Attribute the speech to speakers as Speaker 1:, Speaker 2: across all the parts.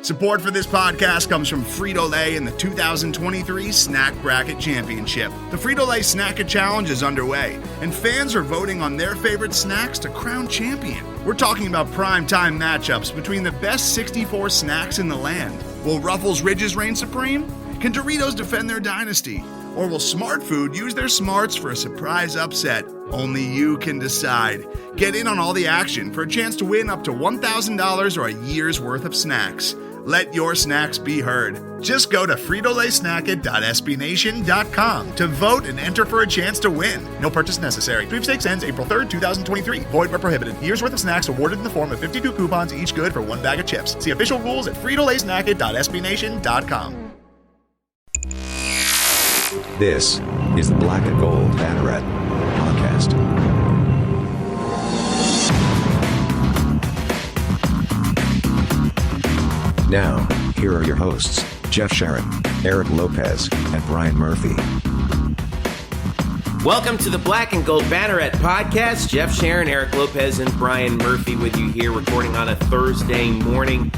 Speaker 1: Support for this podcast comes from Frito-Lay and the 2023 Snack Bracket Championship. The Frito-Lay Snack-It Challenge is underway, and fans are voting on their favorite snacks to crown champion. We're talking about prime-time matchups between the best 64 snacks in the land. Will Ruffles Ridges reign supreme? Can Doritos defend their dynasty? Or will Smart Food use their smarts for a surprise upset? Only you can decide. Get in on all the action for a chance to win up to $1,000 or a year's worth of snacks. Let your snacks be heard. Just go to fritolaysnacket.sbnation.com to vote and enter for a chance to win. No purchase necessary. Sweepstakes ends April 3rd, 2023. Void where prohibited. Year's worth of snacks awarded in the form of 52 coupons, each good for one bag of chips. See official rules at fritolaysnacket.sbnation.com.
Speaker 2: This is the Black Gold Banneret Podcast. Now, here are your hosts, Jeff Sharon, Eric Lopez, and Brian Murphy.
Speaker 3: Welcome to the Black and Gold Banneret Podcast. Jeff Sharon, Eric Lopez, and Brian Murphy with you here, recording on a Thursday morning.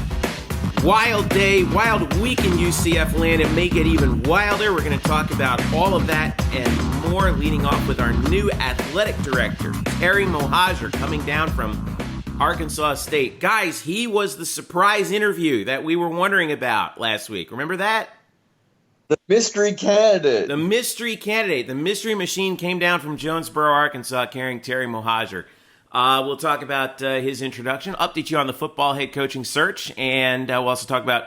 Speaker 3: Wild day, wild week in UCF land. It may get even wilder. We're going to talk about all of that and more, leading off with our new athletic director, Terry Mohajir, coming down from Arkansas State. Guys, he was the surprise interview that we were wondering about last week. Remember that?
Speaker 4: The mystery candidate.
Speaker 3: The mystery candidate. The mystery machine came down from Jonesboro, Arkansas, carrying Terry Mohajir. We'll talk about his introduction, update you on the football head coaching search, and we'll also talk about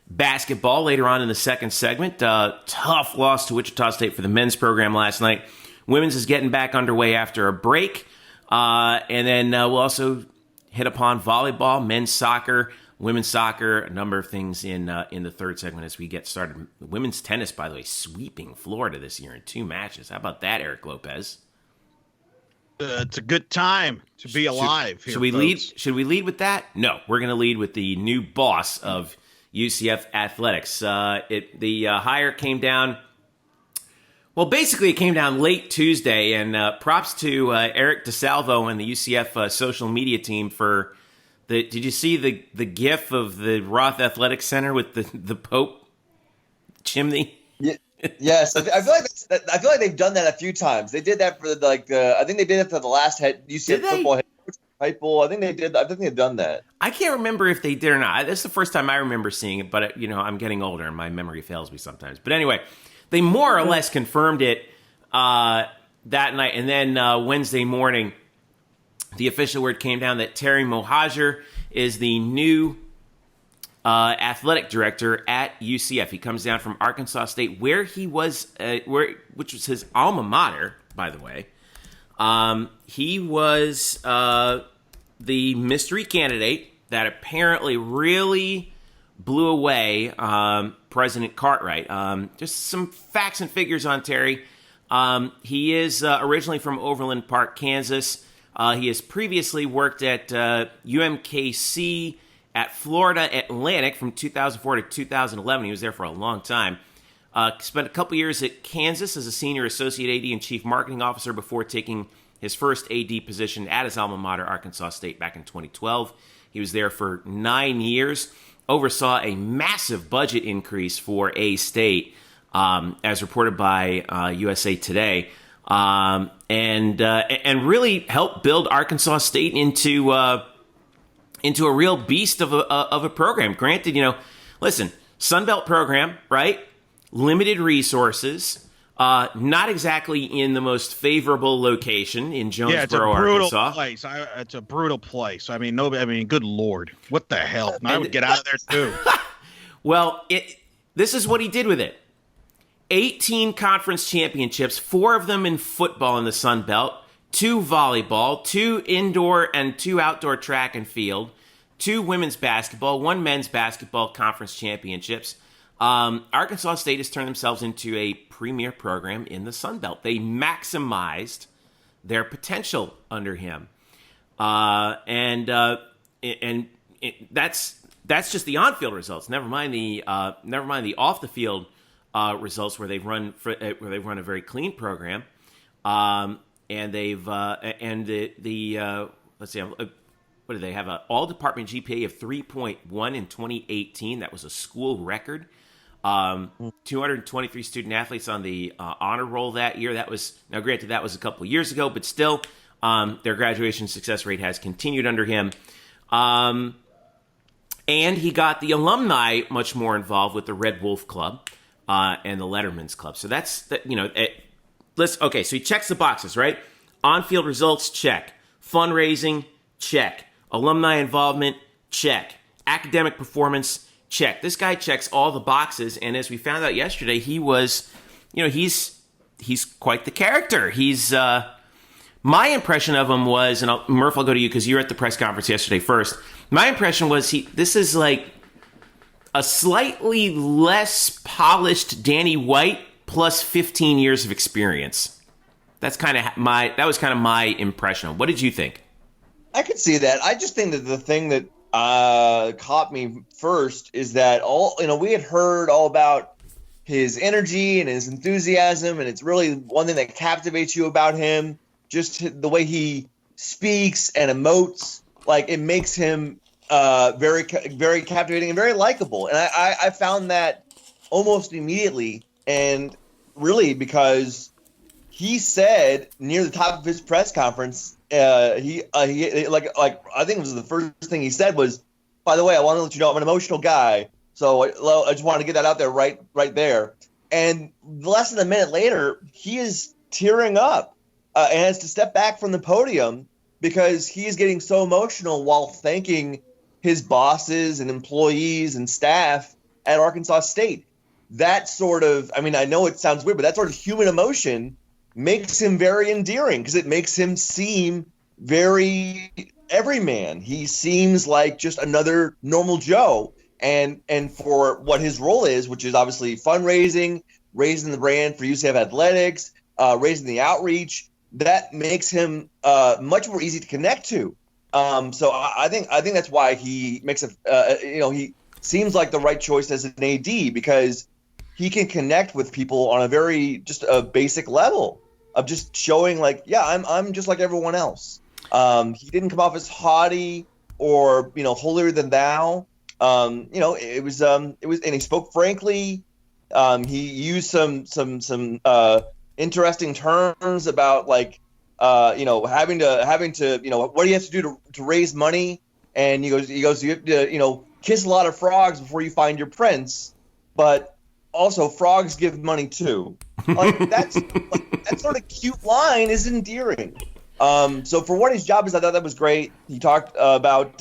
Speaker 3: basketball later on in the second segment. Tough loss to Wichita State for the men's program last night. Women's is getting back underway after a break. And then we'll also hit upon volleyball, men's soccer, women's soccer, a number of things in the third segment as we get started. Women's tennis, by the way, sweeping Florida this year in 2 matches. How about that, Eric Lopez?
Speaker 5: It's a good time to be alive.
Speaker 3: Should we lead with that? No, we're going to lead with the new boss of UCF athletics. The hire came down. Well, basically, it came down late Tuesday, and props to Eric DeSalvo and the UCF social media team for the. Did you see the GIF of the Roth Athletic Center with the Pope chimney?
Speaker 4: Yeah. Yes, I feel like they've done that a few times. They did that for I think they did it for the last UCF football head coach Heupel. I think they did. I think they've done that.
Speaker 3: I can't remember if they did or not. This is the first time I remember seeing it, but I'm getting older and my memory fails me sometimes. But anyway, they more or less confirmed it that night, and then Wednesday morning, the official word came down that Terry Mohajir is the new athletic director at UCF. He comes down from Arkansas State, where he was, which was his alma mater, by the way. He was the mystery candidate that apparently really blew away President Cartwright. Just some facts and figures on Terry. He is originally from Overland Park, Kansas. He has previously worked at UMKC, at Florida Atlantic from 2004 to 2011. He was there for a long time. Spent a couple years at Kansas as a senior associate AD and chief marketing officer before taking his first AD position at his alma mater, Arkansas State, back in 2012. He was there for 9 years, oversaw a massive budget increase for A-State, as reported by USA Today, and really helped build Arkansas State into a real beast of a program. Granted, listen, Sunbelt program, right? Limited resources, not exactly in the most favorable location in Jonesboro, Arkansas.
Speaker 5: Place. It's a brutal place. I mean, good Lord, what the hell? I would get out of there too.
Speaker 3: Well, this is what he did with it. 18 conference championships, 4 of them in football in the Sunbelt. 2 volleyball, 2 indoor and 2 outdoor track and field, 2 women's basketball, 1 men's basketball conference championships. Arkansas State has turned themselves into a premier program in the Sun Belt. They maximized their potential under him. And that's just the on-field results. Never mind the off-the-field results where they've run a very clean program. And they've let's see, what do they have? An all-department GPA of 3.1 in 2018. That was a school record. 223 student athletes on the honor roll that year. That was, now granted, that was a couple years ago, but still, their graduation success rate has continued under him. And he got the alumni much more involved with the Red Wolf Club and the Letterman's Club. So that's, okay, so he checks the boxes, right? On-field results, check. Fundraising, check. Alumni involvement, check. Academic performance, check. This guy checks all the boxes, and as we found out yesterday, he was, he's quite the character. He's my impression of him was, and Murph, I'll go to you because you were at the press conference yesterday first. My impression was this is like a slightly less polished Danny White plus 15 years of experience. That was kind of my impression. What did you think?
Speaker 4: I could see that. I just think that the thing that caught me first is that we had heard all about his energy and his enthusiasm, and it's really one thing that captivates you about him. Just the way he speaks and emotes, like it makes him very, very captivating and very likable. And I found that almost immediately, and really because he said near the top of his press conference, he I think it was the first thing he said was, by the way, I want to let you know I'm an emotional guy, so I just wanted to get that out there right there. And less than a minute later, he is tearing up and has to step back from the podium because he is getting so emotional while thanking his bosses and employees and staff at Arkansas State. That sort of, I mean, I know it sounds weird, but that sort of human emotion makes him very endearing because it makes him seem very everyman. He seems like just another normal Joe. And for what his role is, which is obviously fundraising, raising the brand for UCF athletics, raising the outreach, that makes him much more easy to connect to. So I think that's why he makes he seems like the right choice as an AD because he can connect with people on just a basic level of just showing like, yeah, I'm just like everyone else. He didn't come off as haughty or, holier than thou. It was, and he spoke frankly. He used some interesting terms about like, having to, what do you have to do to raise money? And he goes, you have to, kiss a lot of frogs before you find your prince, but also frogs give money too. Like that sort of cute line is endearing. So for what his job is, I thought that was great. He talked about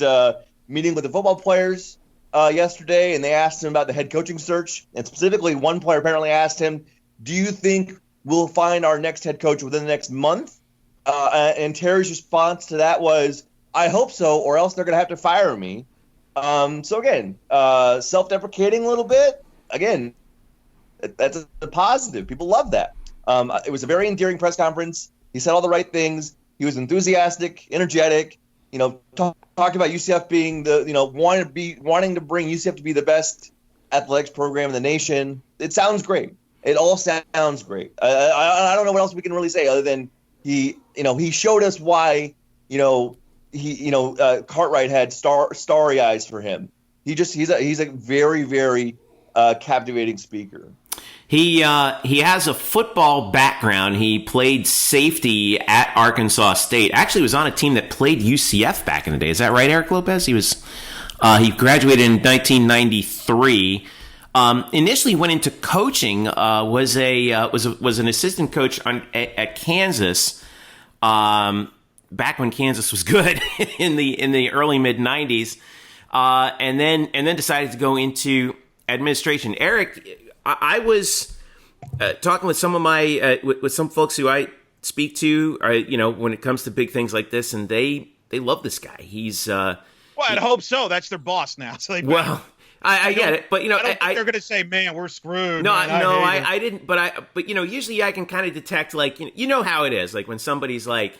Speaker 4: meeting with the football players yesterday, and they asked him about the head coaching search. And specifically, one player apparently asked him, do you think we'll find our next head coach within the next month? And Terry's response to that was, I hope so, or else they're going to have to fire me. So again, self-deprecating a little bit. Again, that's a positive. People love that. It was a very endearing press conference. He said all the right things. He was enthusiastic, energetic. Talked about UCF being wanting to bring UCF to be the best athletics program in the nation. It sounds great. It all sounds great. I don't know what else we can really say other than he showed us why Cartwright had starry eyes for him. He's a very, very captivating speaker.
Speaker 3: He has a football background. He played safety at Arkansas State. Actually, was on a team that played UCF back in the day. Is that right, Eric Lopez? He graduated in 1993. Initially went into coaching. Was an assistant coach at Kansas. Back when Kansas was good in the early mid 90s, and then decided to go into administration. Eric, I was talking with some of my with some folks who I speak to, when it comes to big things like this, and they love this guy. He's
Speaker 5: well, I'd hope so. That's their boss now. So
Speaker 3: I get it, but
Speaker 5: I don't think they're going to say, "Man, we're screwed."
Speaker 3: No, I didn't. But usually I can kind of detect, like, how it is, like when somebody's like,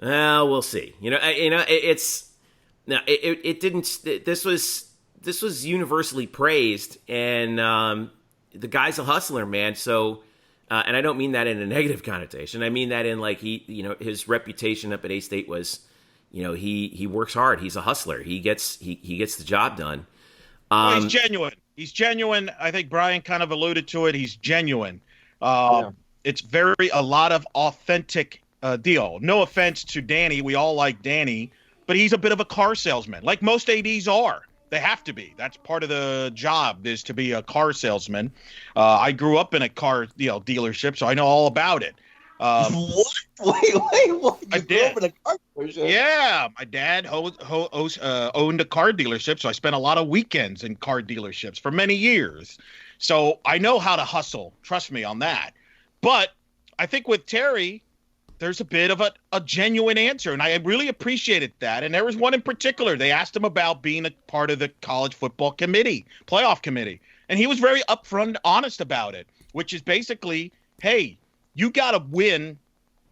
Speaker 3: "Well, we'll see." It didn't. This was universally praised, and the guy's a hustler, man. So, and I don't mean that in a negative connotation. I mean that in like his reputation up at A-State was, he works hard. He's a hustler. He gets the job done.
Speaker 5: Well, he's genuine. He's genuine. I think Brian kind of alluded to it. He's genuine. It's a lot of authentic deal. No offense to Danny. We all like Danny, but he's a bit of a car salesman, like most ADs are. They have to be. That's part of the job, is to be a car salesman. I grew up in a car dealership, so I know all about it.
Speaker 4: What? Wait, what?
Speaker 5: I did. In a car dealership? Yeah, my dad owned a car dealership, so I spent a lot of weekends in car dealerships for many years. So I know how to hustle. Trust me on that. But I think with Terry, there's a bit of a genuine answer, and I really appreciated that. And there was one in particular. They asked him about being a part of the college football committee, playoff committee, and he was very upfront and honest about it, which is basically, hey, you got to win.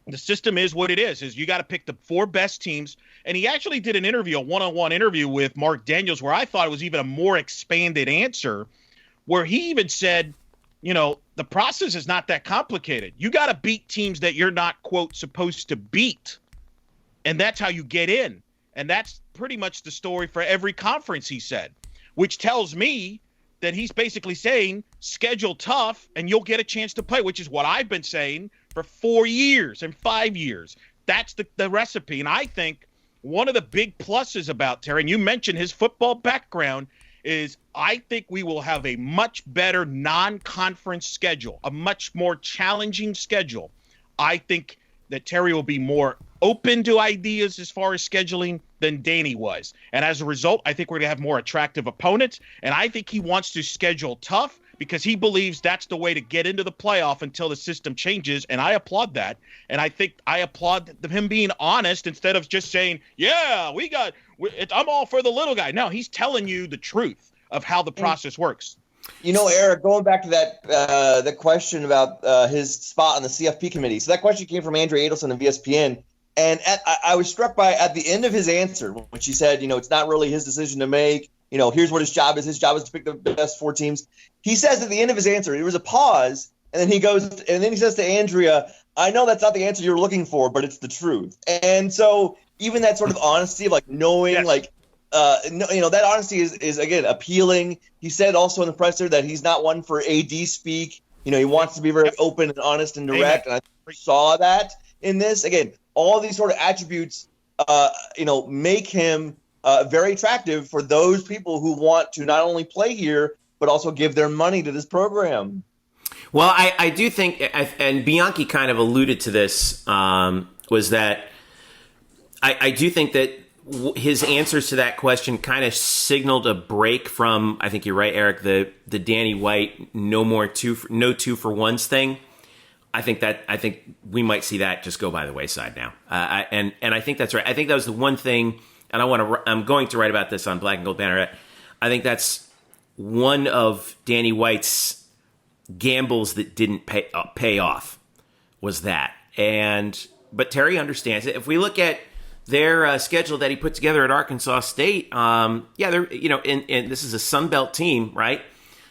Speaker 5: The system is what it is you got to pick the 4 best teams. And he actually did an interview, a one-on-one interview with Mark Daniels, where I thought it was even a more expanded answer, where he even said, the process is not that complicated. You got to beat teams that you're not, quote, supposed to beat. And that's how you get in. And that's pretty much the story for every conference, he said, which tells me that he's basically saying schedule tough and you'll get a chance to play, which is what I've been saying for 4 years and 5 years. That's the recipe. And I think one of the big pluses about Terry, and you mentioned his football background, is I think we will have a much better non-conference schedule, a much more challenging schedule. I think that Terry will be more open to ideas as far as scheduling than Danny was. And as a result, I think we're going to have more attractive opponents. And I think he wants to schedule tough because he believes that's the way to get into the playoff until the system changes. And I applaud that. And I think I applaud him being honest instead of just saying, I'm all for the little guy. No, he's telling you the truth of how the process works.
Speaker 4: Eric, going back to that question about his spot on the CFP committee. So that question came from Andrea Adelson of ESPN. And I was struck by at the end of his answer, when she said, it's not really his decision to make. Here's what his job is. His job is to pick the best 4 teams. He says at the end of his answer, there was a pause, and then he says to Andrea, I know that's not the answer you're looking for, but it's the truth. And so even that sort of honesty of knowing, yes. That honesty is again appealing. He said also in the presser that he's not one for AD speak. He wants to be very open and honest and direct. Amen. And I saw that in this. Again, all these sort of attributes, make him very attractive for those people who want to not only play here but also give their money to this program.
Speaker 3: Well, I do think, and Bianchi kind of alluded to this, was that I do think that his answers to that question kind of signaled a break from, I think you're right, Eric, the Danny White no 2 for 1s thing. I think we might see that just go by the wayside now. And I think that's right. I think that was the one thing, and I'm going to write about this on Black and Gold Banneret. I think that's one of Danny White's gambles that didn't pay off, was that. But Terry understands it. If we look at their schedule that he put together at Arkansas State, they're and this is a Sun Belt team, right?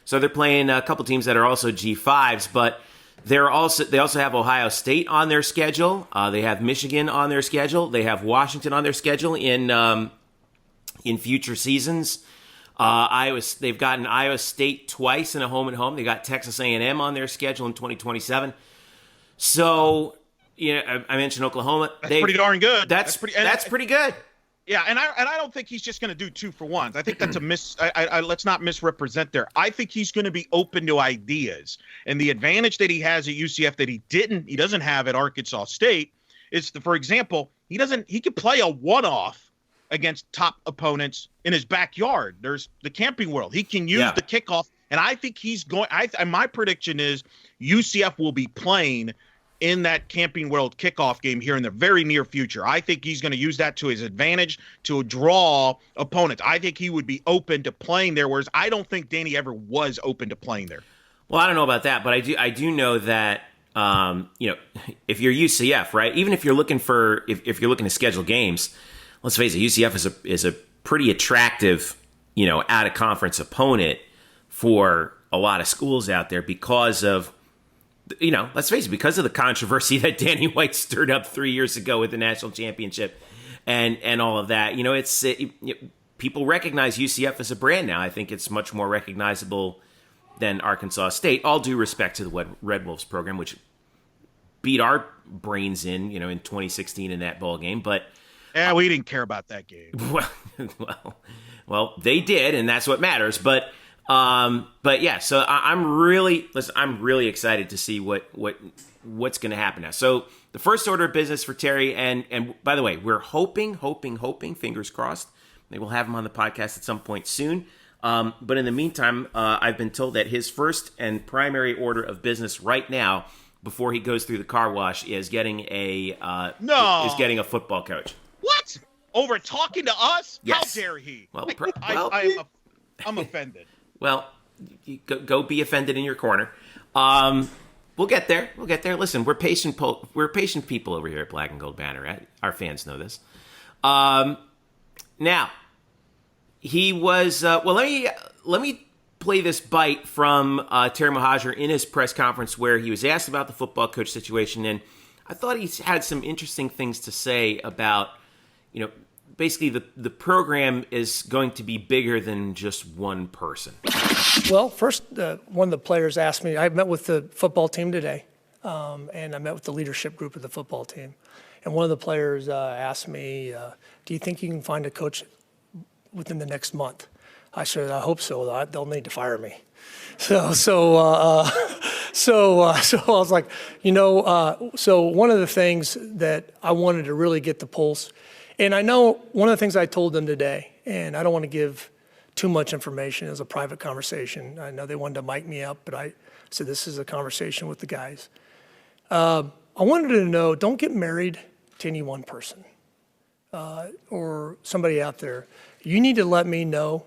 Speaker 3: So they're playing a couple teams that are also G5s, but they also have Ohio State on their schedule. They have Michigan on their schedule. They have Washington on their schedule in future seasons. They've gotten Iowa State twice in a home and home. They got Texas A&M on their schedule in 2027. So, I mentioned Oklahoma.
Speaker 5: That's pretty darn good.
Speaker 3: That's pretty good.
Speaker 5: Yeah, and I don't think he's just going to do 2 for 1s. I think that's let's not misrepresent there. I think he's going to be open to ideas. And the advantage that he has at UCF that he doesn't have at Arkansas State is, for example, he could play a one-off against top opponents in his backyard. There's the Camping World. He can use the kickoff, and I think he's going. My prediction is UCF will be playing in that Camping World kickoff game here in the very near future. I think he's going to use that to his advantage to draw opponents. I think he would be open to playing there, whereas I don't think Danny ever was open to playing there.
Speaker 3: Well, I don't know about that, but I do know that if you're UCF, right? Even if you're looking if you're looking to schedule games, let's face it, UCF is a pretty attractive, out of conference opponent for a lot of schools out there because of, let's face it, because of the controversy that Danny White stirred up 3 years ago with the national championship. and all of that. You know, people recognize UCF as a brand now. I think it's much more recognizable than Arkansas State. All due respect to the Red Wolves program, which beat our brains in 2016 in that ball game. But
Speaker 5: yeah, we didn't care about that game.
Speaker 3: Well, they did, and that's what matters. But yeah. So I'm really excited to see what's going to happen now. So the first order of business for Terry, and by the way, we're hoping, fingers crossed, maybe we'll have him on the podcast at some point soon. But in the meantime, I've been told that his first and primary order of business right now, before he goes through the car wash, is getting a football coach.
Speaker 5: What? Over talking to us?
Speaker 3: Yes.
Speaker 5: How dare he?
Speaker 3: Well,
Speaker 5: I'm offended.
Speaker 3: Well, you go be offended in your corner. We'll get there. Listen, we're patient people over here at Black and Gold Banneret. Our fans know this. Now, he was. Let me play this bite from Terry Mohajir in his press conference where he was asked about the football coach situation, and I thought he had some interesting things to say about, basically the program is going to be bigger than just one person.
Speaker 6: Well, first, one of the players asked me, I met with the football team today, and I met with the leadership group of the football team. And one of the players asked me, do you think you can find a coach within the next month? I said, I hope so. They'll need to fire me. So I was like, so one of the things that I wanted to really get the pulse, and I know one of the things I told them today, and I don't want to give too much information. It was a private conversation. I know they wanted to mic me up, but I said, this is a conversation with the guys. I wanted to know, don't get married to any one person or somebody out there. You need to let me know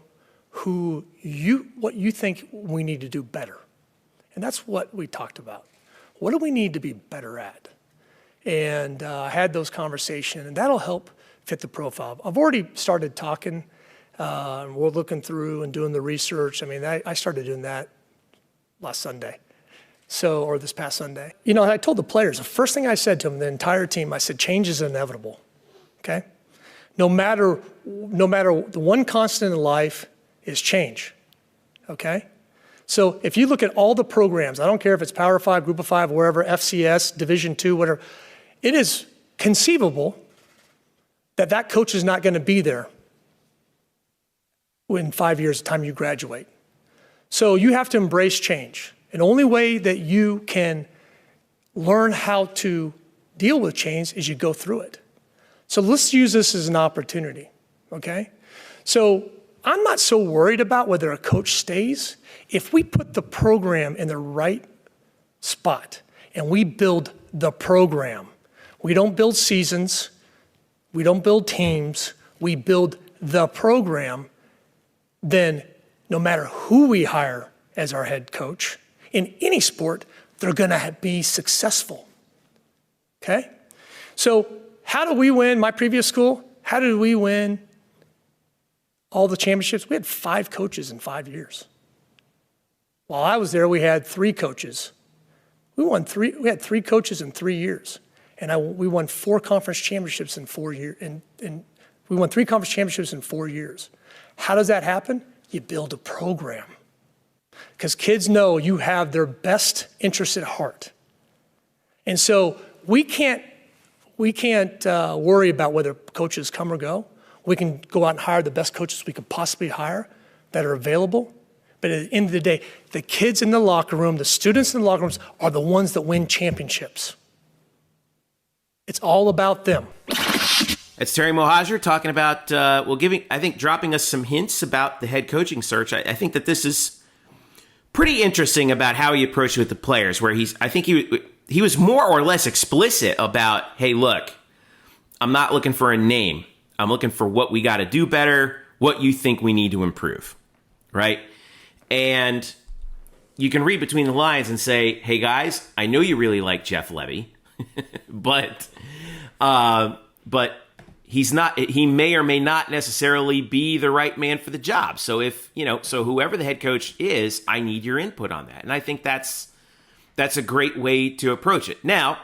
Speaker 6: what you think we need to do better. And that's what we talked about. What do we need to be better at? And I had those conversations, and that'll help fit the profile. I've already started talking. We're looking through and doing the research. I mean, I started doing that last Sunday, or this past Sunday. I told the players, the first thing I said to them, the entire team, I said, change is inevitable, okay? No matter the one constant in life is change, okay? So if you look at all the programs, I don't care if it's Power 5, Group of 5, wherever, FCS, Division II, whatever, it is conceivable that coach is not going to be there in 5 years' time you graduate. So you have to embrace change. And the only way that you can learn how to deal with change is you go through it. So let's use this as an opportunity, okay? So I'm not so worried about whether a coach stays. If we put the program in the right spot and we build the program, we don't build seasons, we don't build teams, we build the program, then no matter who we hire as our head coach, in any sport, they're gonna be successful, okay? So how do we win? My previous school, how did we win all the championships? We had 5 coaches in 5 years. While I was there, we had 3 coaches. We had 3 coaches in 3 years. And we won 4 conference championships in 4 years. And we won 3 conference championships in 4 years. How does that happen? You build a program. Because kids know you have their best interest at heart. And so we can't worry about whether coaches come or go. We can go out and hire the best coaches we could possibly hire that are available. But at the end of the day, the kids in the locker room, the students in the locker rooms are the ones that win championships. It's all about them.
Speaker 3: It's Terry Mohajir talking about, dropping us some hints about the head coaching search. I think that this is pretty interesting about how he approached it with the players, where he was more or less explicit about, hey, look, I'm not looking for a name. I'm looking for what we got to do better, what you think we need to improve, right? And you can read between the lines and say, hey, guys, I know you really like Jeff Levy, but he may or may not necessarily be the right man for the job. So so whoever the head coach is, I need your input on that. And I think that's a great way to approach it. Now,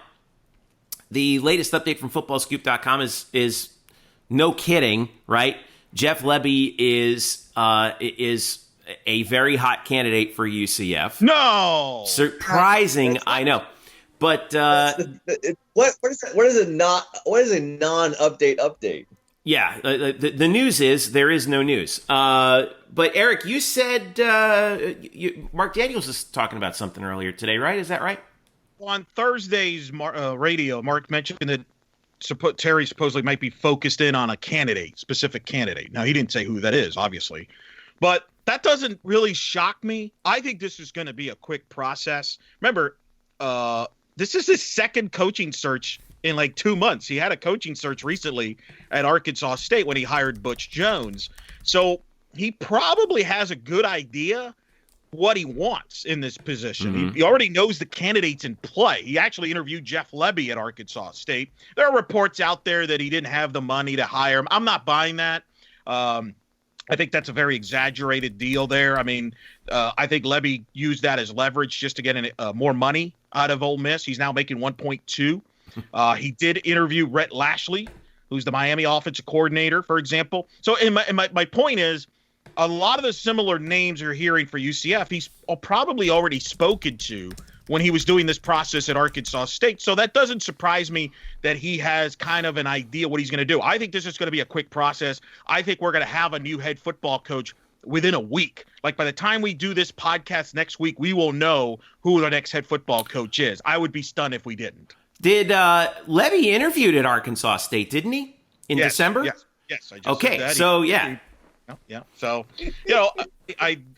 Speaker 3: the latest update from footballscoop.com is No kidding, right? Jeff Lebby is a very hot candidate for UCF.
Speaker 5: No,
Speaker 3: surprising, I know, but
Speaker 4: what is that? What is a non-update update?
Speaker 3: Yeah, the news is there is no news. But Eric, you said Mark Daniels was talking about something earlier today, right? Is that right?
Speaker 5: On Thursday's radio, Mark mentioned that Terry supposedly might be focused in on a specific candidate. Now, he didn't say who that is, obviously, but that doesn't really shock me. I think this is going to be a quick process. Remember, this is his second coaching search in like 2 months. He had a coaching search recently at Arkansas State when he hired Butch Jones. So he probably has a good idea what he wants in this position. Mm-hmm. He already knows the candidates in play. He actually interviewed Jeff Lebby at Arkansas State. There are reports out there that he didn't have the money to hire him. I'm not buying that. I think that's a very exaggerated deal there. I mean, I think Lebby used that as leverage just to get more money out of Ole Miss. He's now making 1.2. He did interview Rhett Lashley, who's the Miami offensive coordinator, for example. So my point is, a lot of the similar names you're hearing for UCF, he's probably already spoken to when he was doing this process at Arkansas State. So that doesn't surprise me that he has kind of an idea what he's going to do. I think this is going to be a quick process. I think we're going to have a new head football coach within a week. Like by the time we do this podcast next week, we will know who the next head football coach is. I would be stunned if we didn't.
Speaker 3: Did Lebby interviewed at Arkansas State, didn't he? In December?
Speaker 5: Yes. I just
Speaker 3: okay,
Speaker 5: said that.
Speaker 3: So yeah.
Speaker 5: Yeah. So,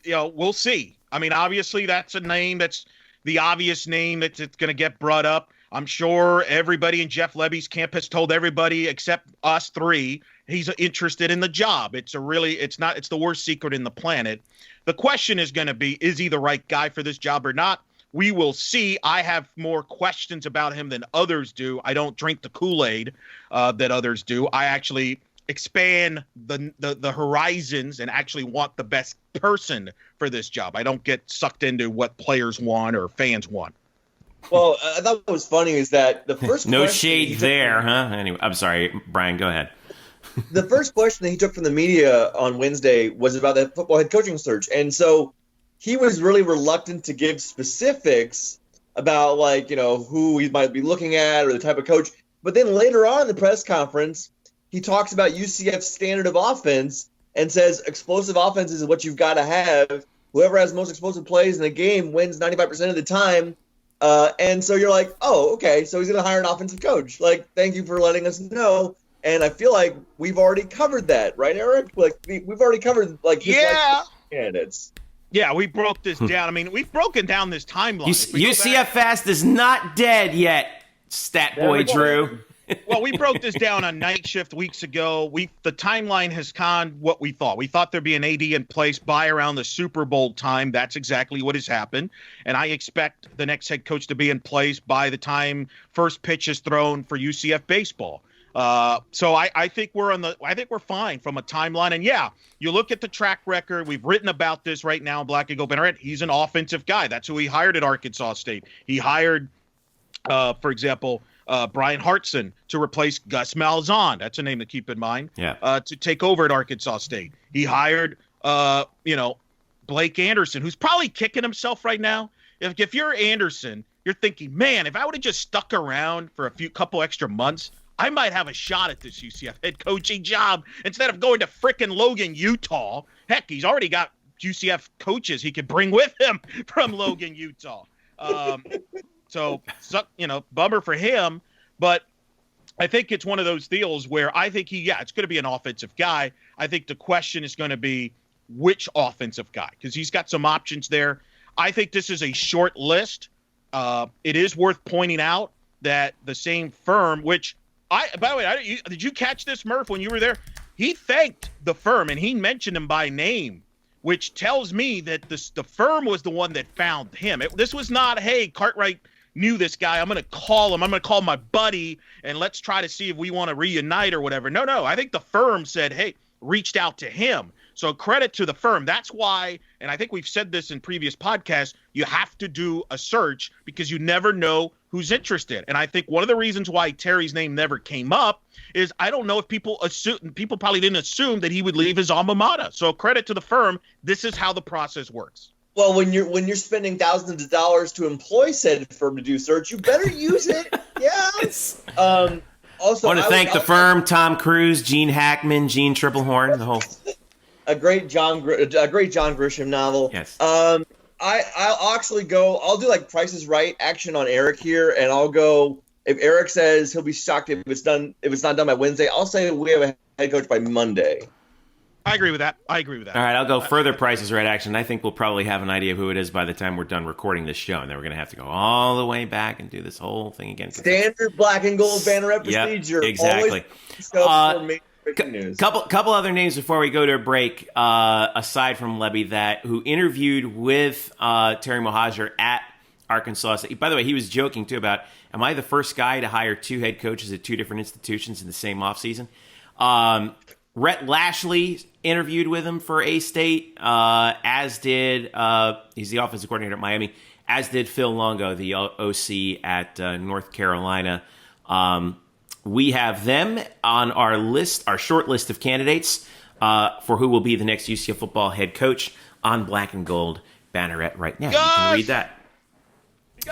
Speaker 5: we'll see. I mean, obviously that's a name that's the obvious name that's going to get brought up. I'm sure everybody in Jeff Lebby's camp has told everybody except us three he's interested in the job. It's the worst secret in the planet. The question is going to be, is he the right guy for this job or not? We will see. I have more questions about him than others do. I don't drink the Kool-Aid that others do. I actually expand the horizons and actually want the best person for this job. I don't get sucked into what players want or fans want.
Speaker 4: Well, I thought what was funny is that the first
Speaker 3: no shade there, huh? Anyway, I'm sorry, Brian, go ahead.
Speaker 4: The first question that he took from the media on Wednesday was about the football head coaching search. And so he was really reluctant to give specifics about who he might be looking at or the type of coach. But then later on in the press conference, he talks about UCF's standard of offense and says explosive offense is what you've got to have. Whoever has the most explosive plays in a game wins 95% of the time. And so you're like, oh, okay, so he's going to hire an offensive coach. Like, thank you for letting us know. And I feel like we've already covered that, right, Eric? Like, we've already covered, his candidates.
Speaker 5: Yeah, we broke this down. I mean, we've broken down this timeline.
Speaker 3: UCF Fast is not dead yet, stat boy Drew.
Speaker 5: Well, we broke this down on Night Shift weeks ago. The timeline has gone what we thought. We thought there'd be an AD in place by around the Super Bowl time. That's exactly what has happened. And I expect the next head coach to be in place by the time first pitch is thrown for UCF baseball. So I think we're fine from a timeline. And yeah, you look at the track record. We've written about this right now in Black Gold Banneret. He's an offensive guy. That's who he hired at Arkansas State. He hired, for example, Brian Hartson to replace Gus Malzahn. That's a name to keep in mind.
Speaker 3: Yeah.
Speaker 5: To take over at Arkansas State. He hired, Blake Anderson, who's probably kicking himself right now. If you're Anderson, you're thinking, man, if I would have just stuck around for a couple extra months, I might have a shot at this UCF head coaching job instead of going to frickin' Logan, Utah. Heck, he's already got UCF coaches he could bring with him from Logan, Utah. So, bummer for him. But I think it's one of those deals where I think it's going to be an offensive guy. I think the question is going to be which offensive guy, because he's got some options there. I think this is a short list. It is worth pointing out that the same firm, which by the way, did you catch this, Murph, when you were there? He thanked the firm and he mentioned him by name, which tells me that the firm was the one that found him. This was not, hey, Cartwright knew this guy. I'm going to call him. I'm going to call my buddy and let's try to see if we want to reunite or whatever. No. I think the firm said, hey, reached out to him. So credit to the firm. That's why, and I think we've said this in previous podcasts, you have to do a search because you never know who's interested. And I think one of the reasons why Terry's name never came up is I don't know if people probably didn't assume that he would leave his alma mater. So credit to the firm. This is how the process works.
Speaker 4: Well, when you're spending thousands of dollars to employ said firm to do search, you better use it. Yes. Also,
Speaker 3: I want to thank the firm, Tom Cruise, Gene Hackman, Gene Triplehorn, the whole.
Speaker 4: A great John Grisham novel.
Speaker 3: Yes.
Speaker 4: I'll actually go. I'll do like Price is Right action on Eric here, and I'll go. If Eric says he'll be shocked if it's not done by Wednesday, I'll say we have a head coach by Monday.
Speaker 5: I agree with that.
Speaker 3: All right, I'll go further Price is Right action. I think we'll probably have an idea of who it is by the time we're done recording this show, and then we're going to have to go all the way back and do this whole thing again.
Speaker 4: Standard Black and Gold Banneret procedure.
Speaker 3: Yep, exactly. Couple other names before we go to a break, aside from Levy, who interviewed with Terry Mohajir at Arkansas State. By the way, he was joking, too, about, am I the first guy to hire 2 head coaches at 2 different institutions in the same offseason? Rhett Lashley interviewed with him for A-State, as did, he's the offensive coordinator at Miami, as did Phil Longo, the OC at North Carolina. We have them on our list, our short list of candidates for who will be the next UCF football head coach on Black and Gold Banneret right now.
Speaker 5: Gus!
Speaker 3: You can read that.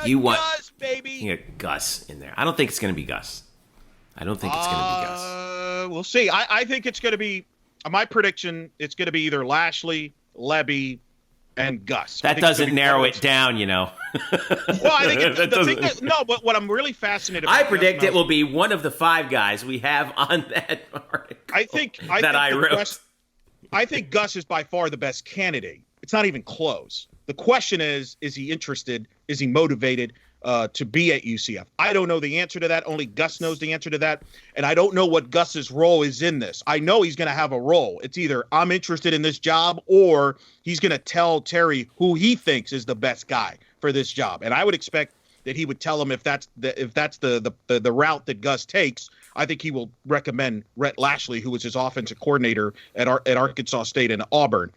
Speaker 5: You want Gus, baby.
Speaker 3: You got Gus in there. I don't think it's going to be Gus.
Speaker 5: We'll see. I think it's going to be, my prediction, it's going to be either Lashley, Levy, and Gus.
Speaker 3: That doesn't narrow it down, you know.
Speaker 5: Well, I think but what I'm really fascinated about.
Speaker 3: I predict it will be one of the 5 guys we have on that article. I think
Speaker 5: Gus is by far the best candidate. It's not even close. The question is he interested? Is he motivated to be at UCF? I don't know the answer to that. Only Gus knows the answer to that. And I don't know what Gus's role is in this. I know he's going to have a role. It's either I'm interested in this job or he's going to tell Terry who he thinks is the best guy for this job. And I would expect that he would tell him if that's the route that Gus takes. I think he will recommend Rhett Lashley, who was his offensive coordinator at Arkansas State and Auburn,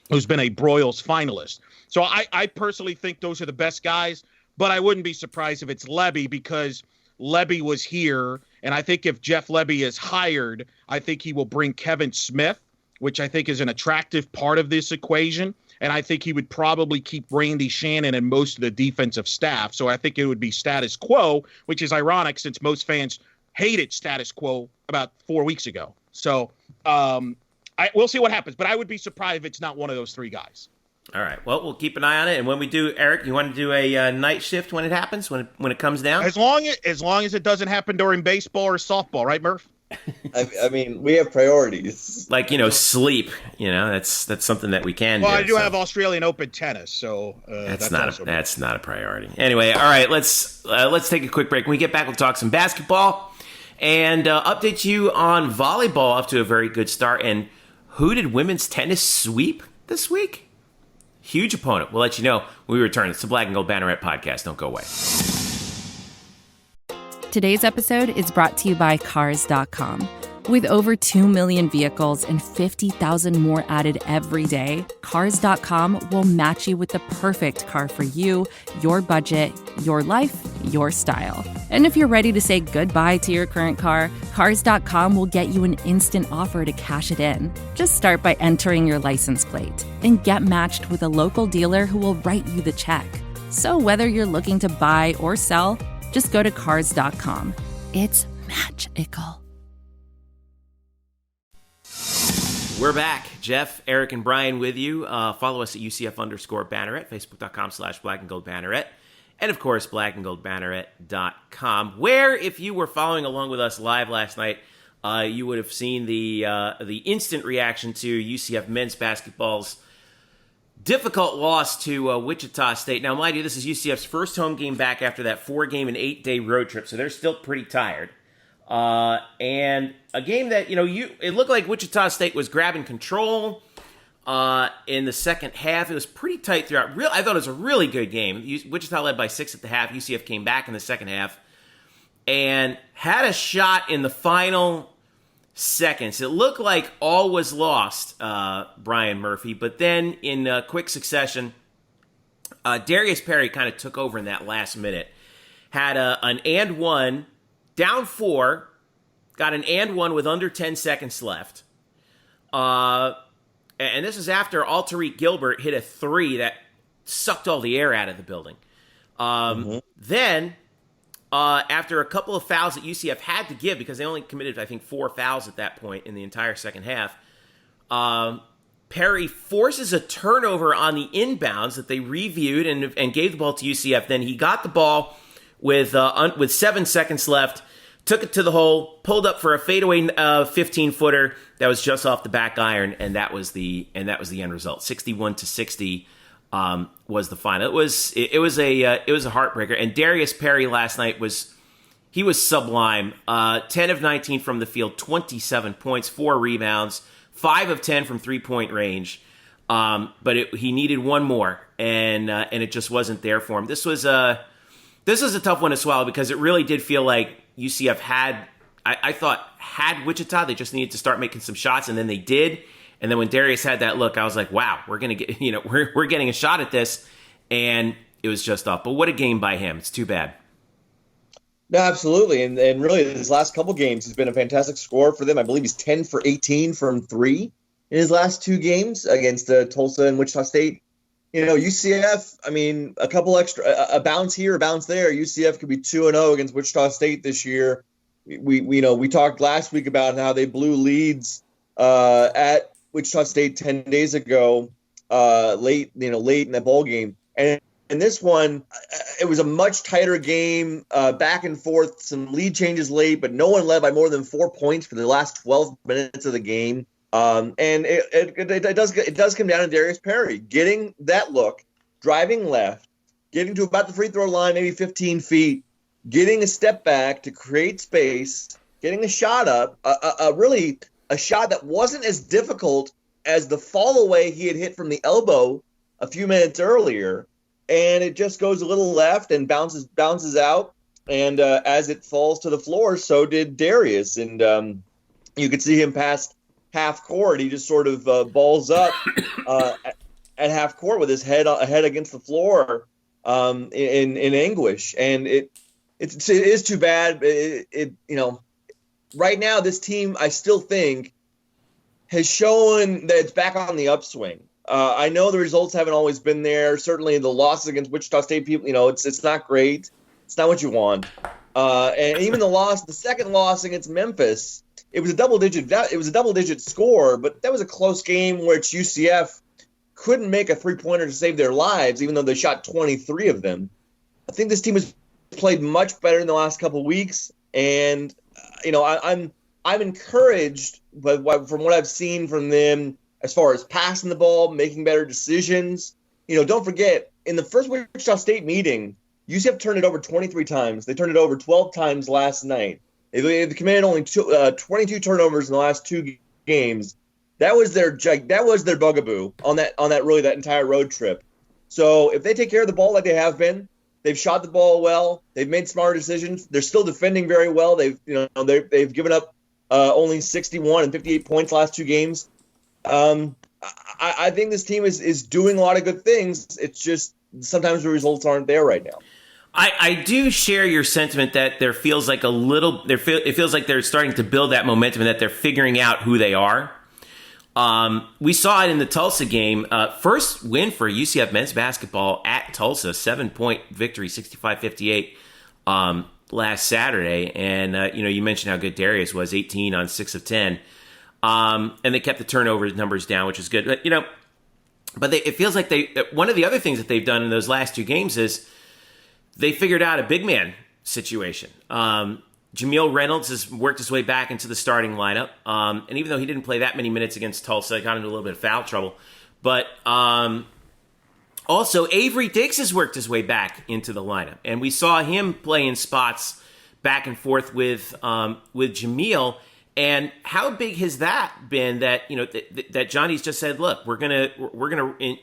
Speaker 5: who's been a Broyles finalist. So I personally think those are the best guys. But I wouldn't be surprised if it's Levy because Levy was here. And I think if Jeff Levy is hired, I think he will bring Kevin Smith, which I think is an attractive part of this equation. And I think he would probably keep Randy Shannon and most of the defensive staff. So I think it would be status quo, which is ironic since most fans hated status quo about 4 weeks ago. So we'll see what happens. But I would be surprised if it's not one of those 3 guys.
Speaker 3: All right. Well, we'll keep an eye on it. And when we do, Eric, you want to do a night shift when it happens, when it comes down?
Speaker 5: As long as it doesn't happen during baseball or softball, right, Murph?
Speaker 4: I mean, we have priorities.
Speaker 3: Like, sleep. That's something that we can do.
Speaker 5: Well, I do have Australian Open tennis, so that's
Speaker 3: not a priority. Anyway, all right, let's take a quick break. When we get back, we'll talk some basketball and update you on volleyball off to a very good start. And who did women's tennis sweep this week? Huge opponent. We'll let you know when we return. It's the Black and Gold Banneret Podcast. Don't go away.
Speaker 7: Today's episode is brought to you by Cars.com. With over 2 million vehicles and 50,000 more added every day, Cars.com will match you with the perfect car for you, your budget, your life, your style. And if you're ready to say goodbye to your current car, Cars.com will get you an instant offer to cash it in. Just start by entering your license plate and get matched with a local dealer who will write you the check. So whether you're looking to buy or sell, just go to Cars.com. It's magical.
Speaker 3: We're back. Jeff, Eric, and Brian with you. Follow us at UCF_Banneret, Facebook.com/Black and Gold Banneret, and of course, blackandgoldbanneret.com, where if you were following along with us live last night, you would have seen the instant reaction to UCF men's basketball's difficult loss to Wichita State. Now, mind you, this is UCF's first home game back after that 4-game and 8-day road trip, so they're still pretty tired. And a game that, it looked like Wichita State was grabbing control in the second half. It was pretty tight throughout. I thought it was a really good game. Wichita led by 6 at the half. UCF came back in the second half and had a shot in the final seconds. It looked like all was lost, Brian Murphy, but then in quick succession, Darius Perry kind of took over in that last minute. Had an and one, down 4, got an and one with under 10 seconds left. And this is after Altariq Gilbert hit a 3 that sucked all the air out of the building. Then, after a couple of fouls that UCF had to give, because they only committed, I think, 4 fouls at that point in the entire second half, Perry forces a turnover on the inbounds that they reviewed and gave the ball to UCF. Then he got the ball with 7 seconds left, took it to the hole, pulled up for a fadeaway 15-footer that was just off the back iron, and that was the end result. 61-60 was the final. It was a heartbreaker. And Darius Perry last night was sublime. 10 of 19 from the field, 27 points, 4 rebounds, 5 of 10 from 3-point range. But he needed one more, and it just wasn't there for him. This was a tough one to swallow because it really did feel like UCF had Wichita. They just needed to start making some shots, and then they did. And then when Darius had that look, I was like, wow, we're gonna get, we're getting a shot at this, and it was just off. But what a game by him! It's too bad.
Speaker 4: No, absolutely, and really, his last couple games has been a fantastic score for them. I believe he's 10 for 18 from 3 in his last 2 games against Tulsa and Wichita State. UCF, I mean, a couple extra, a bounce here, a bounce there. UCF could be 2-0 against Wichita State this year. We talked last week about how they blew leads at Wichita State 10 days ago, late in that bowl game. And this one, it was a much tighter game, back and forth, some lead changes late, but no one led by more than 4 points for the last 12 minutes of the game. And it does come down to Darius Perry getting that look, driving left, getting to about the free throw line, maybe 15 feet, getting a step back to create space, getting a shot up, really a shot that wasn't as difficult as the fall away he had hit from the elbow a few minutes earlier. And it just goes a little left and bounces out. And as it falls to the floor, so did Darius. And you could see him past half court. He just sort of balls up at half court with his head against the floor in anguish. And it is too bad. Right now this team, I still think, has shown that it's back on the upswing. I know the results haven't always been there. Certainly the loss against Wichita State, it's not great. It's not what you want. And even the second loss against Memphis, it was a double-digit score, but that was a close game which UCF couldn't make a three-pointer to save their lives, even though they shot 23 of them. I think this team has played much better in the last couple of weeks, and I'm encouraged from what I've seen from them as far as passing the ball, making better decisions. Don't forget, in the first Wichita State meeting, UCF turned it over 23 times. They turned it over 12 times last night. They committed only 22 turnovers in the last 2 games. That was their bugaboo on that entire road trip. So if they take care of the ball like they have been, they've shot the ball well, they've made smart decisions. They're still defending very well. They've given up only 61 and 58 points last 2 games. I think this team is doing a lot of good things. It's just sometimes the results aren't there right now.
Speaker 3: I do share your sentiment that it feels like they're starting to build that momentum and that they're figuring out who they are. We saw it in the Tulsa game. First win for UCF men's basketball at Tulsa, 7-point victory, 65-58 last Saturday. And, you mentioned how good Darius was, 18 on 6 of 10. And they kept the turnover numbers down, which is good. But it feels like one of the other things that they've done in those last 2 games is they figured out a big man situation. Jameel Reynolds has worked his way back into the starting lineup. And even though he didn't play that many minutes against Tulsa, he got into a little bit of foul trouble. But also, Avery Diggs has worked his way back into the lineup. And we saw him play in spots back and forth with Jameel. And how big has that been that that Johnny's just said, look, we're gonna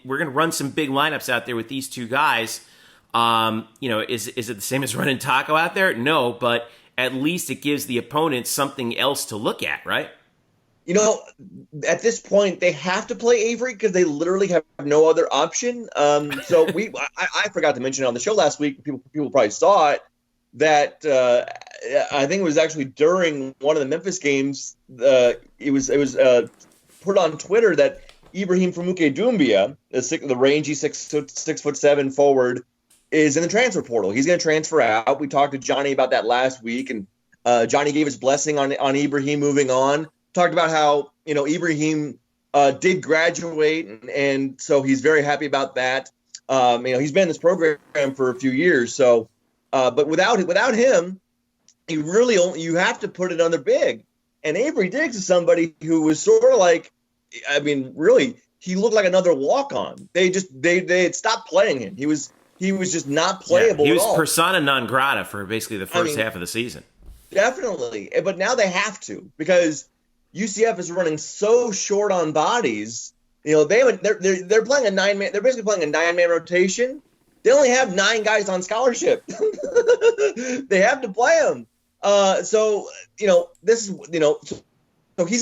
Speaker 3: run some big lineups out there with these 2 guys. Is it the same as running Taco out there? No, but at least it gives the opponent something else to look at, right?
Speaker 4: At this point, they have to play Avery because they literally have no other option. So I forgot to mention it on the show last week. People probably saw it. That I think it was actually during one of the Memphis games. It was put on Twitter that Ibrahim Famuke Doumbia, the rangy 6'7" forward, is in the transfer portal. He's going to transfer out. We talked to Johnny about that last week, and Johnny gave his blessing on Ibrahim moving on. Talked about how Ibrahim did graduate, and so he's very happy about that. He's been in this program for a few years, so but without him, you have to put it on their big. And Avery Diggs is somebody who was sort of like, really, he looked like another walk-on. They had stopped playing him. He was just not playable.
Speaker 3: He was
Speaker 4: at all.
Speaker 3: Persona non grata for basically the first half of the season.
Speaker 4: Definitely, but now they have to because UCF is running so short on bodies. They're playing a 9-man. They're basically playing a 9-man rotation. They only have 9 guys on scholarship. They have to play them. So he's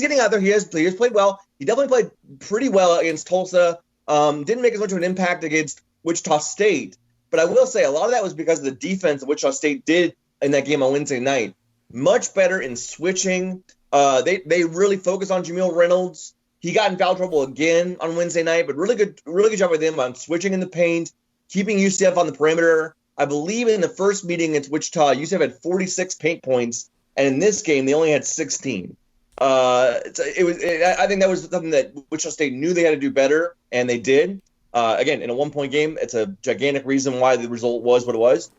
Speaker 4: getting out there. He has played well. He definitely played pretty well against Tulsa. Didn't make as much of an impact against Wichita State. But I will say a lot of that was because of the defense that Wichita State did in that game on Wednesday night. Much better in switching. They really focused on Jamil Reynolds. He got in foul trouble again on Wednesday night, but really good job with him on switching in the paint, keeping UCF on the perimeter. I believe in the first meeting against Wichita, UCF had 46 paint points, and in this game they only had 16. I think that was something that Wichita State knew they had to do better, and they did. Again, in a 1-point game, it's a gigantic reason why the result was what it was.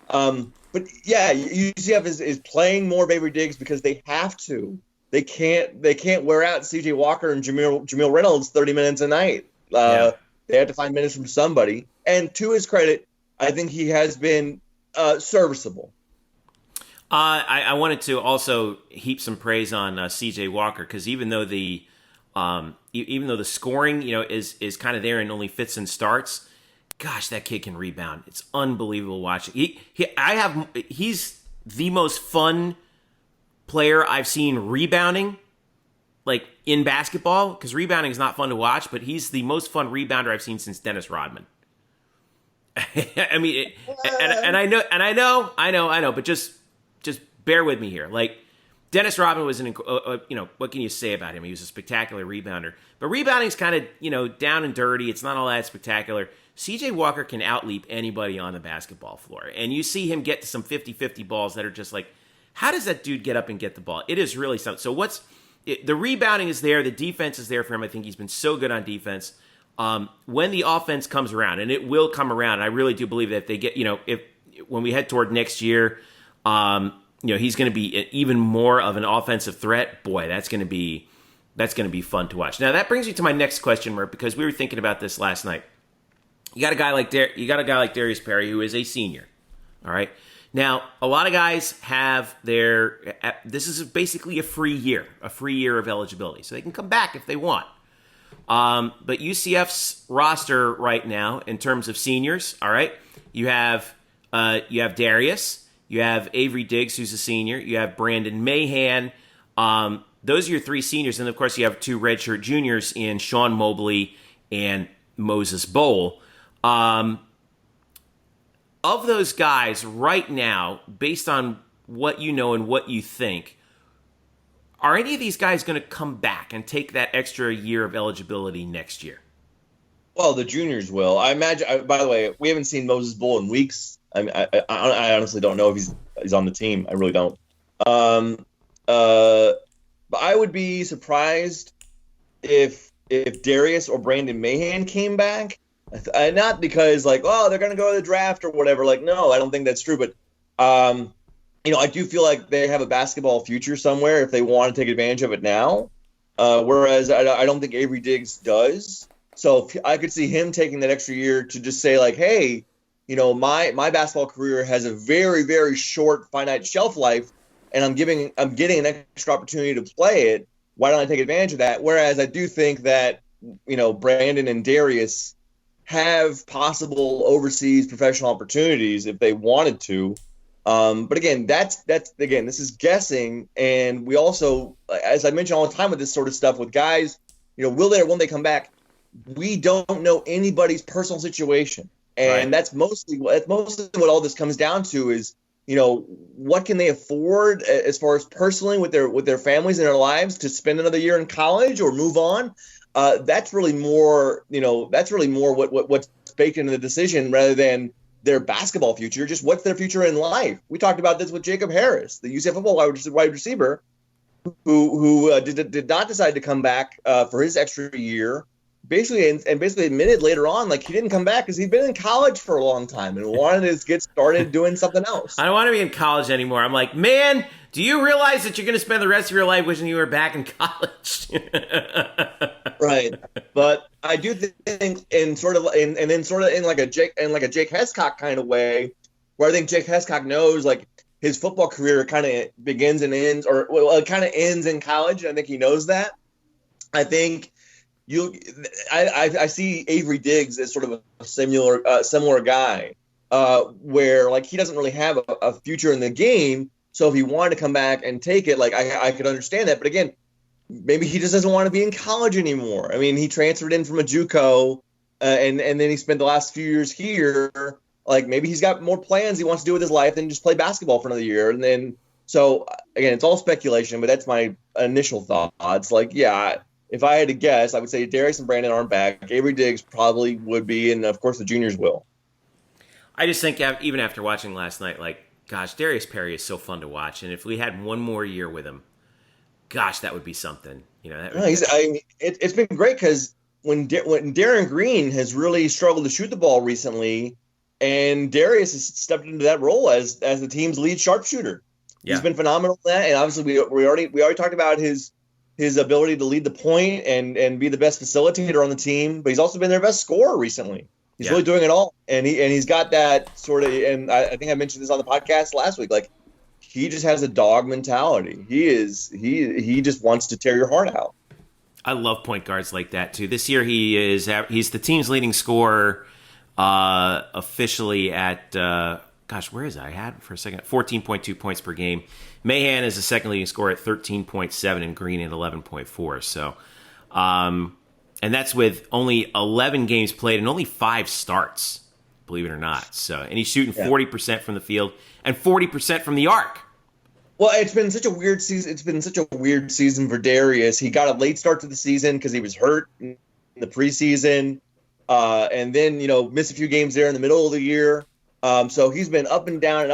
Speaker 4: But yeah, UCF is playing more Avery Diggs because they have to. They can't wear out CJ Walker and Jamil Reynolds 30 minutes a night. They have to find minutes from somebody. And to his credit, I think he has been serviceable.
Speaker 3: I wanted to also heap some praise on CJ Walker because even though the scoring is kind of there and only fits and starts, gosh, that kid can rebound. It's unbelievable watching. He's the most fun player I've seen rebounding, like in basketball, because rebounding is not fun to watch, but he's the most fun rebounder I've seen since Dennis Rodman. I mean, I know, but just bear with me here. Like, Dennis Rodman was what can you say about him? He was a spectacular rebounder. But rebounding's kind of, down and dirty. It's not all that spectacular. CJ Walker can outleap anybody on the basketball floor. And you see him get to some 50-50 balls that are just like, how does that dude get up and get the ball? It is really something. So the rebounding is there. The defense is there for him. I think he's been so good on defense. When the offense comes around, and it will come around, I really do believe that if they get, when we head toward next year, he's going to be even more of an offensive threat. Boy, that's going to be fun to watch. Now that brings me to my next question, Mert, because we were thinking about this last night. You got a guy like Darius Perry, who is a senior. All right. Now, a lot of guys have this is basically a free year of eligibility, so they can come back if they want. But UCF's roster right now, in terms of seniors, all right, you have Darius, you have Avery Diggs, who's a senior, you have Brandon Mahan. Those are your 3 seniors, and of course you have 2 redshirt juniors in Sean Mobley and Moses Bowl. Of those guys right now, based on what you know and what you think, are any of these guys going to come back and take that extra year of eligibility next year?
Speaker 4: Well, the juniors will. I imagine. By the way, we haven't seen Moses Bowl in weeks. I honestly don't know if he's on the team. I really don't. But I would be surprised if Darius or Brandon Mahan came back. Not because they're going to go to the draft or whatever. No, I don't think that's true. But I do feel like they have a basketball future somewhere if they want to take advantage of it now. Whereas I don't think Avery Diggs does. So I could see him taking that extra year to just say hey, my basketball career has a very, very short, finite shelf life, and I'm getting an extra opportunity to play it. Why don't I take advantage of that? Whereas I do think that Brandon and Darius have possible overseas professional opportunities if they wanted to. But again, that's this is guessing, and we also, as I mention all the time with this sort of stuff with guys, will they come back? We don't know anybody's personal situation, and that's mostly what all this comes down to is, what can they afford as far as personally with their families and their lives to spend another year in college or move on. That's really more what's baked into the decision rather than their basketball future. Just what's their future in life. We talked about this with Jacob Harris, the UCF football wide receiver, who did not decide to come back for his extra year. Basically admitted later on, like, he didn't come back because he'd been in college for a long time and wanted to get started doing something else.
Speaker 3: I don't want to be in college anymore. I'm like, man, do you realize that you're going to spend the rest of your life wishing you were back in college?
Speaker 4: Right. But I do think in like a Jake Hescock kind of way, where I think Jake Hescock knows, like, his football career kind of begins and ends, or it kind of ends in college. And I think he knows that. I think I see Avery Diggs as sort of a similar guy, where, like, he doesn't really have a future in the game. So if he wanted to come back and take it, like, I could understand that. But again, maybe he just doesn't want to be in college anymore. I mean, he transferred in from a JUCO, and then he spent the last few years here. Like, maybe he's got more plans he wants to do with his life than just play basketball for another year. And then, so again, it's all speculation, but that's my initial thoughts. Like, yeah, if I had to guess, I would say Darius and Brandon aren't back. Avery Diggs probably would be, and of course the juniors will.
Speaker 3: I just think even after watching last night, like, gosh, Darius Perry is so fun to watch, and if we had one more year with him, gosh, that would be something. It's been great because when Darren Green has really struggled to shoot the ball recently, and Darius has stepped into that role as the team's lead sharpshooter. Yeah. He's been phenomenal at that, and obviously we already talked about his ability to lead the point and be the best facilitator on the team, but he's also been their best scorer recently. He's really doing it all, and he's got that sort of. And I think I mentioned this on the podcast last week. Like, he just has a dog mentality. He just wants to tear your heart out. I love point guards like that too. This year he's the team's leading scorer officially at where is it? I had for a second 14.2 points per game. Mahan is the second leading scorer at 13.7 and Green at 11.4. So, and that's with only 11 games played and only 5 starts, believe it or not. So, and he's shooting 40% from the field and 40% from the arc.
Speaker 4: Well, it's been such a weird season for Darius. He got a late start to the season because he was hurt in the preseason, and then missed a few games there in the middle of the year. So he's been up and down,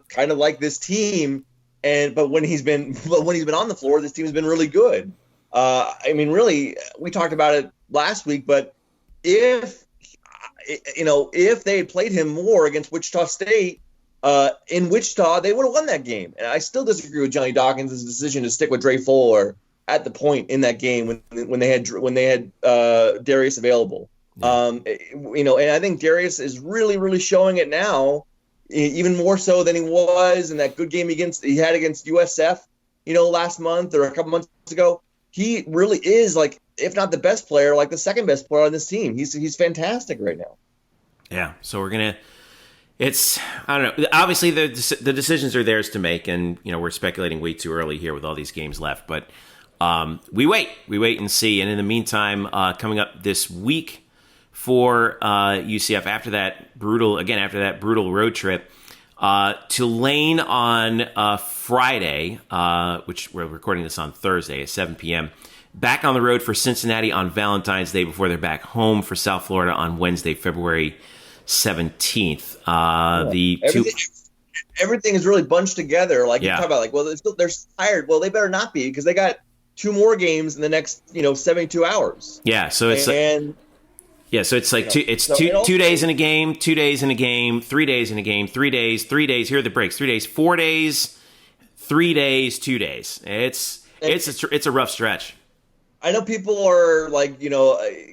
Speaker 4: kind of like this team. But when he's been on the floor, this team has been really good. I mean, really, we talked about it last week, but if they had played him more against Wichita State in Wichita, they would have won that game. And I still disagree with Johnny Dawkins' decision to stick with Dre Fuller at the point in that game when they had Darius available. And I think Darius is really, really showing it now, even more so than he was in that good game he had against USF, last month or a couple months ago. He really is, like, if not the best player, like the second best player on this team. He's fantastic right now. Yeah.
Speaker 3: So I don't know. Obviously the decisions are theirs to make, and we're speculating way too early here with all these games left. But we wait and see. And in the meantime, coming up this week for UCF after that brutal road trip, Tulane on Friday, which we're recording this on Thursday at 7 p.m. Back on the road for Cincinnati on Valentine's Day before they're back home for South Florida on Wednesday, February 17th.
Speaker 4: Everything is really bunched together. Like, you talk about, like, well, they're tired. Well, they better not be, because they got 2 more games in the next 72 hours.
Speaker 3: Yeah, so it's so it's like 2 days in a game, 2 days in a game, 3 days in a game, 3 days. Here are the breaks: 3 days, 4 days, 3 days, 2 days. It's a rough stretch.
Speaker 4: I know people are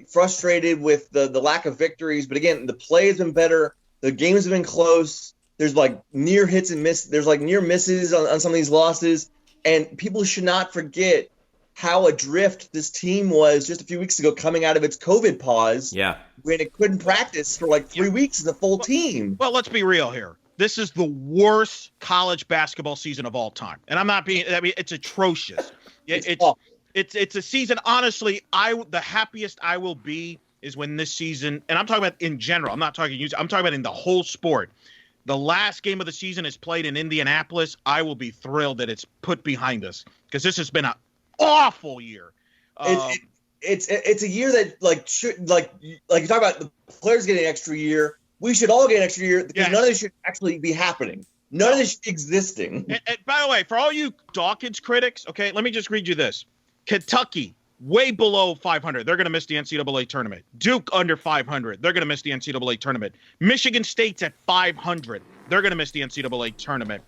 Speaker 4: frustrated with the lack of victories, but again, the play has been better. The games have been close. There's like near hits and miss. There's like near misses on some of these losses, and people should not forget how adrift this team was just a few weeks ago, coming out of its COVID pause.
Speaker 3: Yeah,
Speaker 4: when it couldn't practice for like 3 weeks as a full team.
Speaker 5: Well, let's be real here. this is the worst college basketball season of all time. And I'm not being, I mean, it's atrocious. It's a season, honestly, the happiest I will be is when this season, and I'm talking about in general, I'm talking about in the whole sport. The last game of the season is played in Indianapolis. I will be thrilled that it's put behind us because this has been an awful year.
Speaker 4: It's a year that should you talk about the players getting an extra year. We should all get an extra year because none of this should actually be happening. None of this should be existing.
Speaker 5: And by the way, for all you Dawkins critics, okay, let me just read you this. Kentucky, way below 500. They're going to miss the NCAA tournament. Duke, under 500. They're going to miss the NCAA tournament. Michigan State's at 500. They're going to miss the NCAA tournament.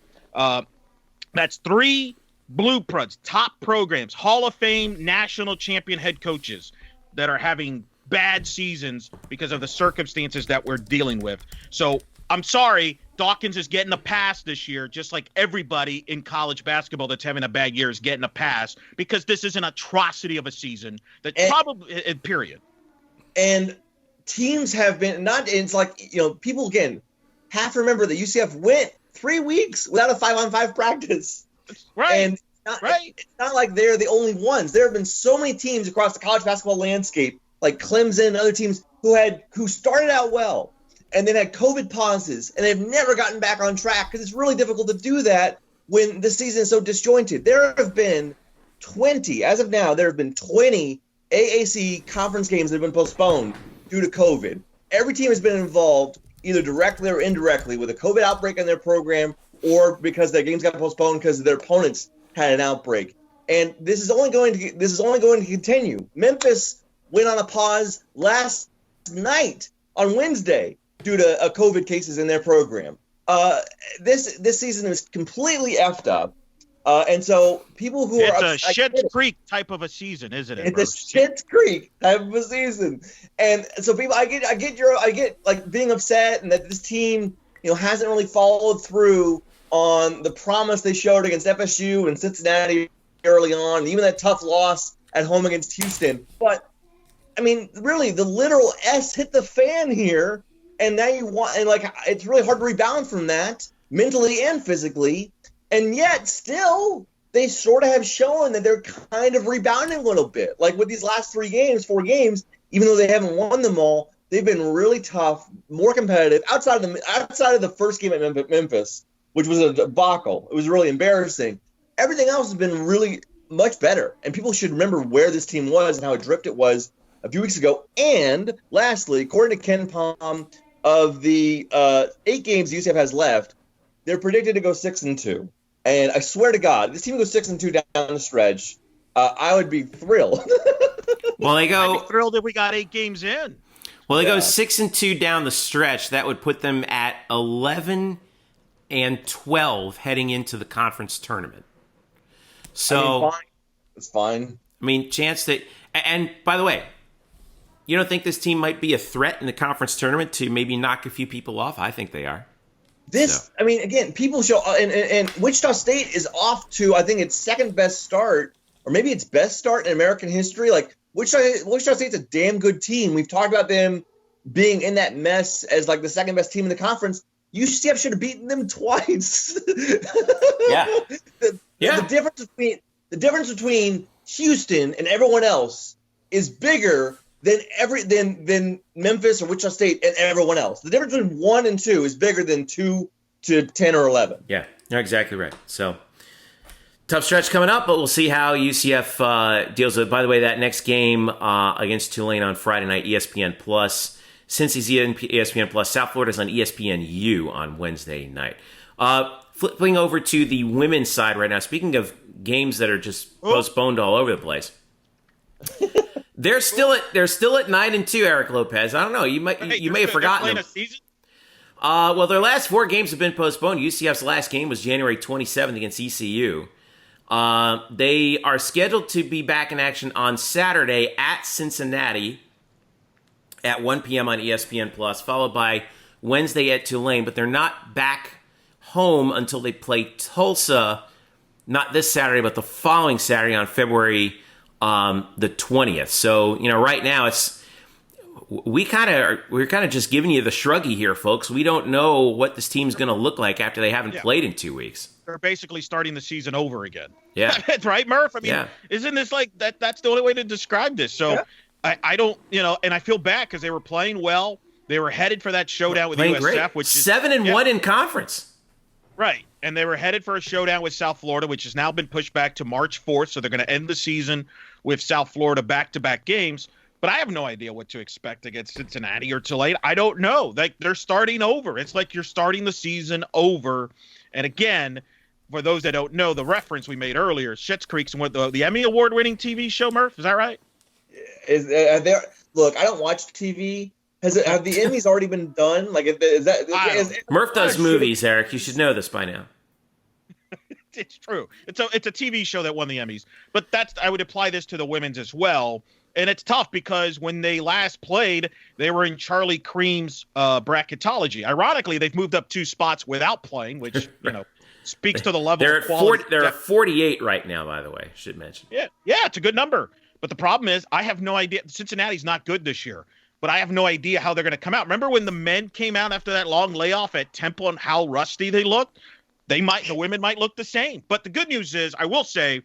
Speaker 5: That's 3 blueprints, top programs, Hall of Fame, national champion head coaches that are having bad seasons because of the circumstances that we're dealing with. So I'm sorry, Dawkins is getting a pass this year, just like everybody in college basketball that's having a bad year is getting a pass because this is an atrocity of a season that period. And
Speaker 4: teams have been it's like, people again have to remember that UCF went 3 weeks without a 5-on-5 practice.
Speaker 5: Right.
Speaker 4: And it's not like they're the only ones. There have been so many teams across the college basketball landscape, like Clemson and other teams who started out well and then had COVID pauses and they've never gotten back on track because it's really difficult to do that when the season is so disjointed. There have been 20 AAC conference games that have been postponed due to COVID. Every team has been involved either directly or indirectly with a COVID outbreak in their program or because their games got postponed because their opponents had an outbreak. And this is only going to continue. Memphis went on a pause last night on Wednesday due to COVID cases in their program. This season is completely effed up. And so people who
Speaker 5: it's a Schitt's Creek type of a season, isn't it?
Speaker 4: It's a Schitt's Creek type of a season. And so people, I get like being upset and that this team, hasn't really followed through on the promise they showed against FSU and Cincinnati early on, and even that tough loss at home against Houston. But I mean, really, the literal S hit the fan here, and now it's really hard to rebound from that mentally and physically. And yet, still, they sort of have shown that they're kind of rebounding a little bit. Like with these last 4 games, even though they haven't won them all, they've been really tough, more competitive. Outside of the first game at Memphis, which was a debacle, it was really embarrassing. Everything else has been really much better, and people should remember where this team was and how adrift it was a few weeks ago. And lastly, according to Ken Palm, of the 8 games UCF has left, they're predicted to go 6-2. And I swear to God, this team goes 6-2 down the stretch, I would be thrilled.
Speaker 3: Well,
Speaker 5: I'd be thrilled if we got 8 games in.
Speaker 3: Well, they go 6-2 down the stretch. That would put them at 11-12 heading into the conference tournament. So
Speaker 4: it's fine.
Speaker 3: I mean, chance that. And by the way, you don't think this team might be a threat in the conference tournament to maybe knock a few people off? I think they are.
Speaker 4: I mean, again, people show, and Wichita State is off to, I think, its second best start, or maybe its best start in American history. Like, Wichita State's a damn good team. We've talked about them being in that mess as like the second best team in the conference. UCF should have beaten them twice.
Speaker 3: Yeah.
Speaker 4: The difference between Houston and everyone else is bigger than Memphis or Wichita State and everyone else. The difference between 1 and 2 is bigger than 2 to 10 or 11.
Speaker 3: Yeah, you're exactly right. So tough stretch coming up, but we'll see how UCF deals with it. By the way, that next game against Tulane on Friday night, ESPN Plus. Cincy's ESPN Plus. South Florida's on ESPNU on Wednesday night. Flipping over to the women's side right now. Speaking of games that are just postponed all over the place. They're still at 9-2, Eric Lopez. I don't know. You may have forgotten them. Well, their last 4 games have been postponed. UCF's last game was January 27th against ECU. They are scheduled to be back in action on Saturday at Cincinnati at 1 p.m. on ESPN Plus, followed by Wednesday at Tulane. But they're not back home until they play Tulsa, not this Saturday, but the following Saturday on February the 20th. So, right now we're kind of just giving you the shruggy here, folks. We don't know what this team's going to look like after they haven't played in 2 weeks.
Speaker 5: They're basically starting the season over again.
Speaker 3: Yeah.
Speaker 5: Right, Murph? I mean, isn't this like that? That's the only way to describe this. So I don't, and I feel bad because they were playing well. They were headed for that showdown with USF,
Speaker 3: great.
Speaker 5: which is
Speaker 3: 7-1 in conference.
Speaker 5: Right. And they were headed for a showdown with South Florida, which has now been pushed back to March 4th. So they're going to end the season with South Florida back-to-back games. But I have no idea what to expect against Cincinnati or Tulane. I don't know. Like, they're starting over. It's like you're starting the season over. And again, for those that don't know, the reference we made earlier, Schitt's Creek's the Emmy Award-winning TV show, Murph. Is that right?
Speaker 4: Look, I don't watch TV. Have the Emmys already been done? Like,
Speaker 3: Murph does movies, Eric. You should know this by now.
Speaker 5: It's true. It's a TV show that won the Emmys. But I would apply this to the women's as well. And it's tough because when they last played, they were in Charlie Cream's bracketology. Ironically, they've moved up 2 spots without playing, which speaks to the level of quality.
Speaker 3: They're at 48 right now, by the way. Should mention.
Speaker 5: Yeah, it's a good number. But the problem is, I have no idea. Cincinnati's not good this year. But I have no idea how they're going to come out. Remember when the men came out after that long layoff at Temple and how rusty they looked? The women might look the same. But the good news is, I will say,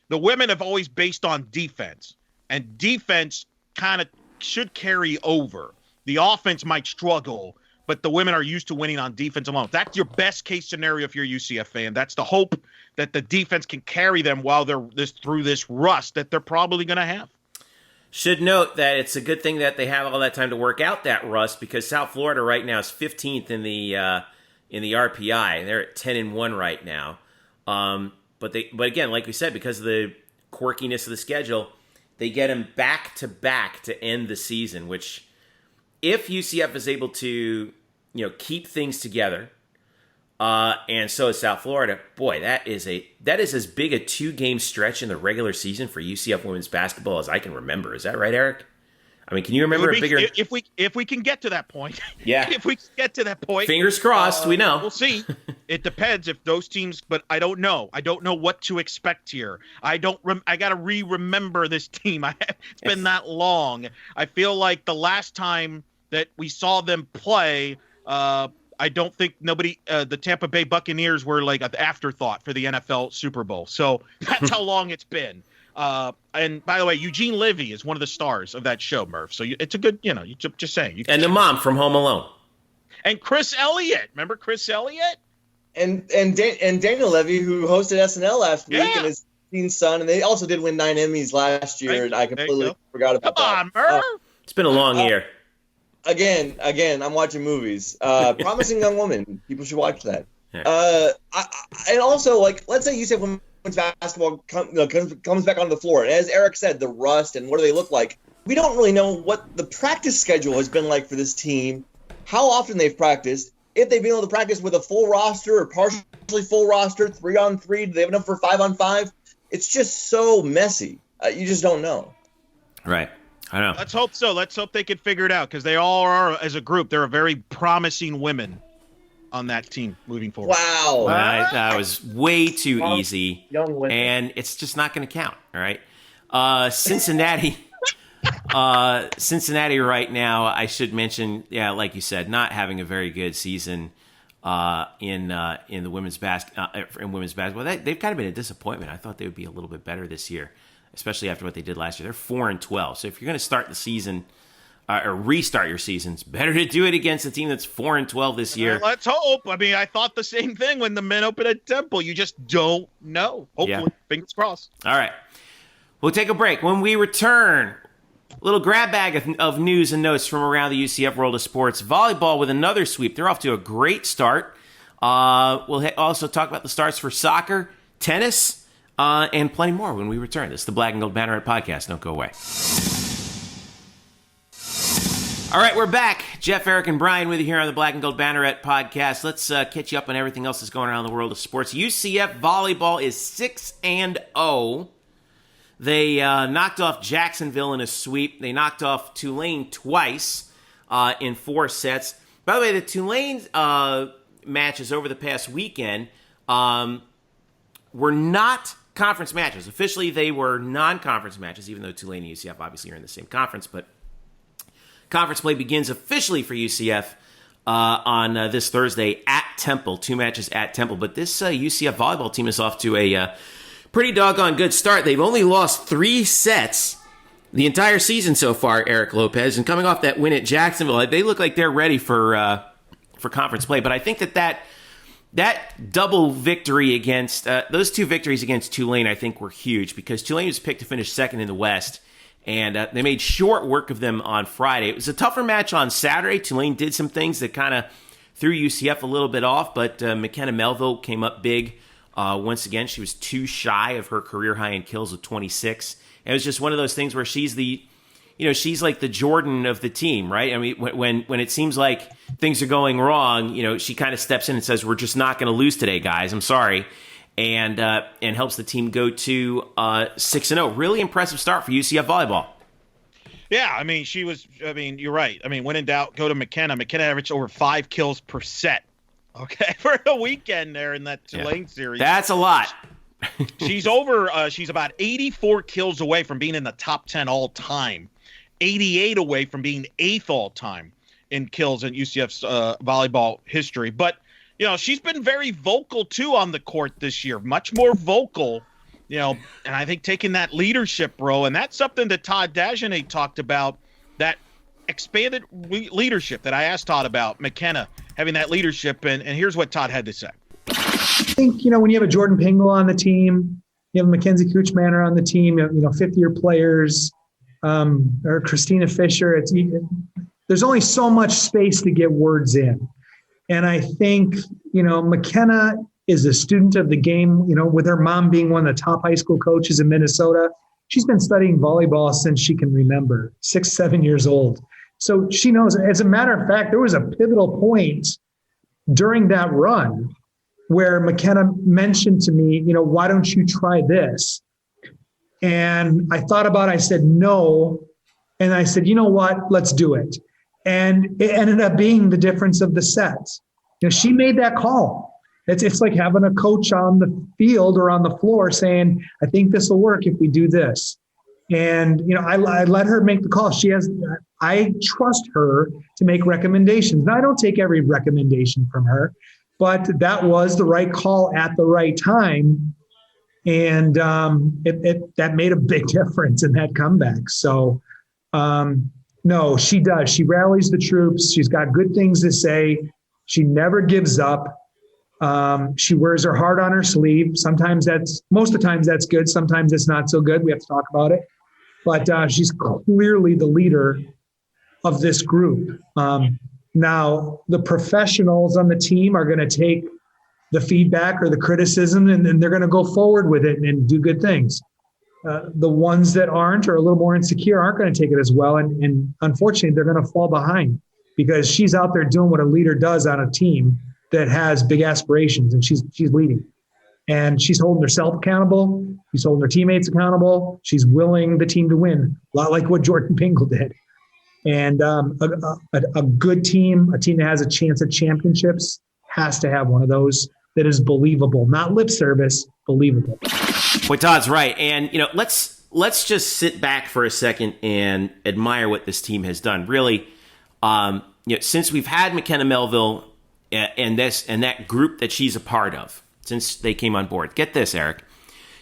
Speaker 5: the women have always based on defense. And defense kind of should carry over. The offense might struggle, but the women are used to winning on defense alone. That's your best case scenario if you're a UCF fan. That's the hope that the defense can carry them while they're through this rust that they're probably going to have.
Speaker 3: Should note that it's a good thing that they have all that time to work out that rust because South Florida right now is 15th in the RPI. They're at 10-1 right now. But again, like we said, because of the quirkiness of the schedule, they get them back to back to end the season. Which, if UCF is able to, keep things together, and so is South Florida. Boy, that is as big a 2-game stretch in the regular season for UCF women's basketball as I can remember. Is that right, Eric? I mean, can you remember a bigger?
Speaker 5: If we can get to that point.
Speaker 3: Yeah.
Speaker 5: If we can get to that point.
Speaker 3: Fingers crossed. We know.
Speaker 5: We'll see. It depends if those teams, but I don't know. I don't know what to expect here. I got to remember this team. It's been that long. I feel like the last time that we saw them play, I don't think the Tampa Bay Buccaneers were like an afterthought for the NFL Super Bowl. So that's how long it's been. And by the way, Eugene Levy is one of the stars of that show, Murph. So it's a good, just saying.
Speaker 3: And the mom from Home Alone.
Speaker 5: And Chris Elliott. Remember Chris Elliott?
Speaker 4: And Daniel Levy, who hosted SNL last week, and his teen son. And they also did win 9 Emmys last year.
Speaker 5: Right.
Speaker 4: And I completely forgot about that.
Speaker 5: Come on, Murph.
Speaker 3: It's been a long year.
Speaker 4: Again, I'm watching movies. Promising Young Woman. People should watch that.
Speaker 3: Yeah.
Speaker 4: And also, let's say UCF women's basketball comes back onto the floor. And as Eric said, the rust and what do they look like? We don't really know what the practice schedule has been like for this team, how often they've practiced, if they've been able to practice with a full roster or partially full roster, 3-on-3. Do they have enough for 5-on-5? It's just so messy. You just don't know.
Speaker 3: Right. I know.
Speaker 5: Let's hope so. Let's hope they can figure it out because they all are, as a group, they're a very promising women on that team moving forward.
Speaker 4: Wow.
Speaker 3: That was way too easy.
Speaker 4: Young women.
Speaker 3: And it's just not going to count. All right. Cincinnati. Cincinnati right now, I should mention, like you said, not having a very good season in the women's basketball. They've kind of been a disappointment. I thought they would be a little bit better this year, especially after what they did last year. They're 4-12. So if you're going to start the season or restart your season, it's better to do it against a team that's 4-12 this year.
Speaker 5: Let's hope. I mean, I thought the same thing when the men opened at Temple. You just don't know. Hopefully, fingers crossed.
Speaker 3: All right. We'll take a break. When we return, a little grab bag of news and notes from around the UCF world of sports. Volleyball with another sweep. They're off to a great start. We'll also talk about the starts for soccer, tennis, and plenty more when we return. This is the Black Gold Banneret Podcast. Don't go away. All right, we're back. Jeff, Eric, and Brian with you here on the Black and Gold Banneret Podcast. Let's catch you up on everything else that's going on in the world of sports. UCF Volleyball is 6-0. They knocked off Jacksonville in a sweep. They knocked off Tulane twice in 4 sets. By the way, the Tulane matches over the past weekend were not conference matches. Officially, they were non-conference matches, even though Tulane and UCF obviously are in the same conference. But Conference play begins officially for UCF on this Thursday at Temple. 2 matches at Temple. But this UCF volleyball team is off to a pretty doggone good start. They've only lost 3 sets the entire season so far, Eric Lopez. And coming off that win at Jacksonville, they look like they're ready for conference play. But I think that double victory against those 2 victories against Tulane, I think, were huge because Tulane was picked to finish second in the West. And they made short work of them on Friday. It was a tougher match on Saturday. Tulane did some things that kind of threw UCF a little bit off, but McKenna Melville came up big once again. She was 2 shy of her career high in kills with 26. And it was just one of those things where she's like the Jordan of the team, right? I mean, when it seems like things are going wrong, she kind of steps in and says, "We're just not going to lose today, guys. I'm sorry." And helps the team go to 6-0. Really impressive start for UCF volleyball.
Speaker 5: Yeah, you're right. When in doubt, go to McKenna. McKenna averaged over 5 kills per set. Okay, for the weekend there in that Tulane series.
Speaker 3: That's a lot.
Speaker 5: She's about 84 kills away from being in the top 10 all time. 88 away from being 8th all time in kills in UCF's volleyball history. But she's been very vocal, too, on the court this year. Much more vocal, and I think taking that leadership role. And that's something that Todd Dagenet talked about, that expanded leadership that I asked Todd about, McKenna having that leadership. And here's what Todd had to say.
Speaker 8: I think, when you have a Jordan Pingle on the team, you have Mackenzie Kuchmaner on the team, fifth-year players, or Christina Fisher, there's only so much space to get words in. And I think, McKenna is a student of the game, with her mom being one of the top high school coaches in Minnesota. She's been studying volleyball since she can remember, 6, 7 years old. So she knows. As a matter of fact, there was a pivotal point during that run where McKenna mentioned to me, why don't you try this? And I thought about it. I said, no. And I said, you know what? Let's do it. And it ended up being the difference of the set. She made that call. It's like having a coach on the field or on the floor saying, I think this will work if we do this. And, I let her make the call. I trust her to make recommendations. Now, I don't take every recommendation from her, but that was the right call at the right time. And that made a big difference in that comeback. So, no, she does. She rallies the troops. She's got good things to say. She never gives up. She wears her heart on her sleeve. Most of the times that's good. Sometimes it's not so good. We have to talk about it. But she's clearly the leader of this group. Now, the professionals on the team are going to take the feedback or the criticism, and then they're going to go forward with it and do good things. The ones that aren't or a little more insecure aren't going to take it as well. And unfortunately, they're going to fall behind because she's out there doing what a leader does on a team that has big aspirations, and she's leading. And she's holding herself accountable. She's holding her teammates accountable. She's willing the team to win, a lot like what Jordan Pingle did. And a good team, a team that has a chance at championships, has to have one of those that is believable, not lip service, believable.
Speaker 3: Boy, Todd's right. And, let's just sit back for a second and admire what this team has done. Really, since we've had McKenna Melville and that group that she's a part of, since they came on board. Get this, Eric.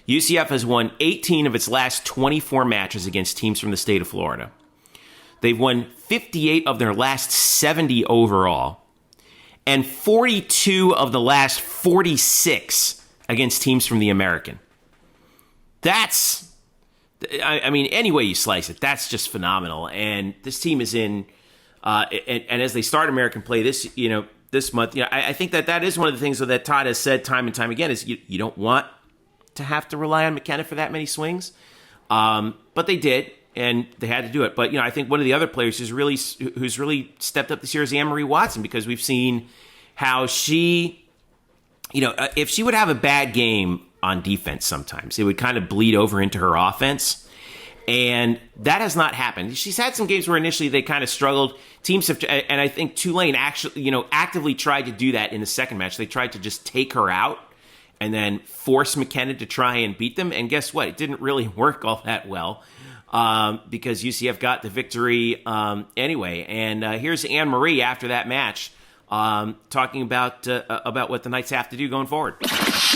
Speaker 3: UCF has won 18 of its last 24 matches against teams from the state of Florida. They've won 58 of their last 70 overall, and 42 of the last 46 against teams from the American. That's, any way you slice it, that's just phenomenal. And this team is in, and as they start American play this month, I think that is one of the things that Todd has said time and time again is you don't want to have to rely on McKenna for that many swings, but they did. And they had to do it. But, I think one of the other players who's really stepped up this year is Anne-Marie Watson, because we've seen how she, if she would have a bad game on defense sometimes, it would kind of bleed over into her offense. And that has not happened. She's had some games where initially they kind of struggled. Teams have, and I think Tulane actually, actively tried to do that in the second match. They tried to just take her out and then force McKenna to try and beat them. And guess what? It didn't really work all that well. because UCF got the victory anyway. And here's Anne Marie after that match talking about what the Knights have to do going forward.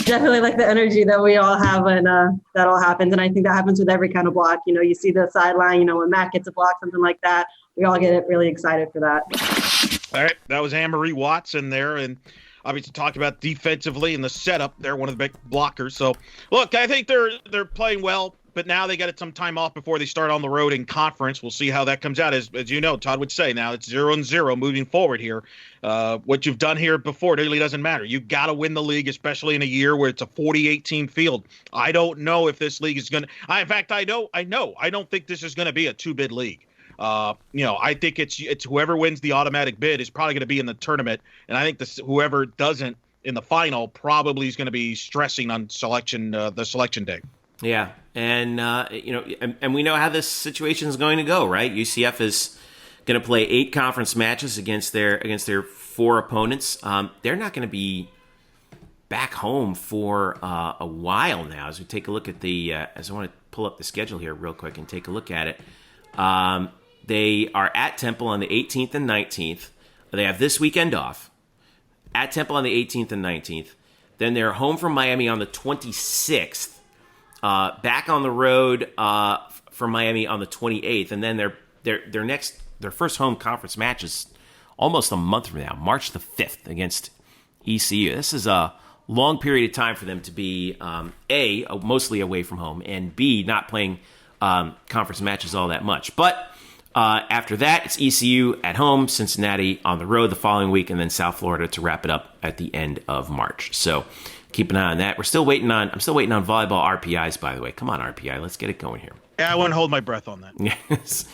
Speaker 9: Definitely like the energy that we all have when that all happens. And I think that happens with every kind of block. You know, you see the sideline, you know, when Matt gets a block, something like that, we all get really excited for that.
Speaker 5: All right, that was Anne-Marie Watson there, and obviously talked about defensively and the setup there, one of the big blockers. So, look, I think they're playing well, but now they got some time off before they start on the road in conference. We'll see how that comes out. As you know, Todd would say, now it's 0-0 moving forward here. What you've done here before really doesn't matter. You've got to win the league, especially in a year where it's a 48-team field. I don't know if this league is going to – in fact, I don't think this is going to be a two-bid league. I think it's whoever wins the automatic bid is probably going to be in the tournament, and I think whoever doesn't in the final probably is going to be stressing on the selection day.
Speaker 3: Yeah, and and we know how this situation is going to go, right? UCF is going to play 8 conference matches against their 4 opponents. They're not going to be back home for a while now. As we take a look at as I want to pull up the schedule here real quick and take a look at it. They are at Temple on the 18th and 19th. They have this weekend off. At Temple on the 18th and 19th. Then they're home from Miami on the 26th. Back on the road from Miami on the 28th. And then their first home conference match is almost a month from now, March the 5th against ECU. This is a long period of time for them to be, mostly away from home, and B, not playing conference matches all that much. But after that, it's ECU at home, Cincinnati on the road the following week, and then South Florida to wrap it up at the end of March. So keep an eye on that. I'm still waiting on volleyball RPIs, by the way. Come on, RPI, let's get it going here.
Speaker 5: Yeah, I wouldn't hold my breath on that.
Speaker 3: Yes.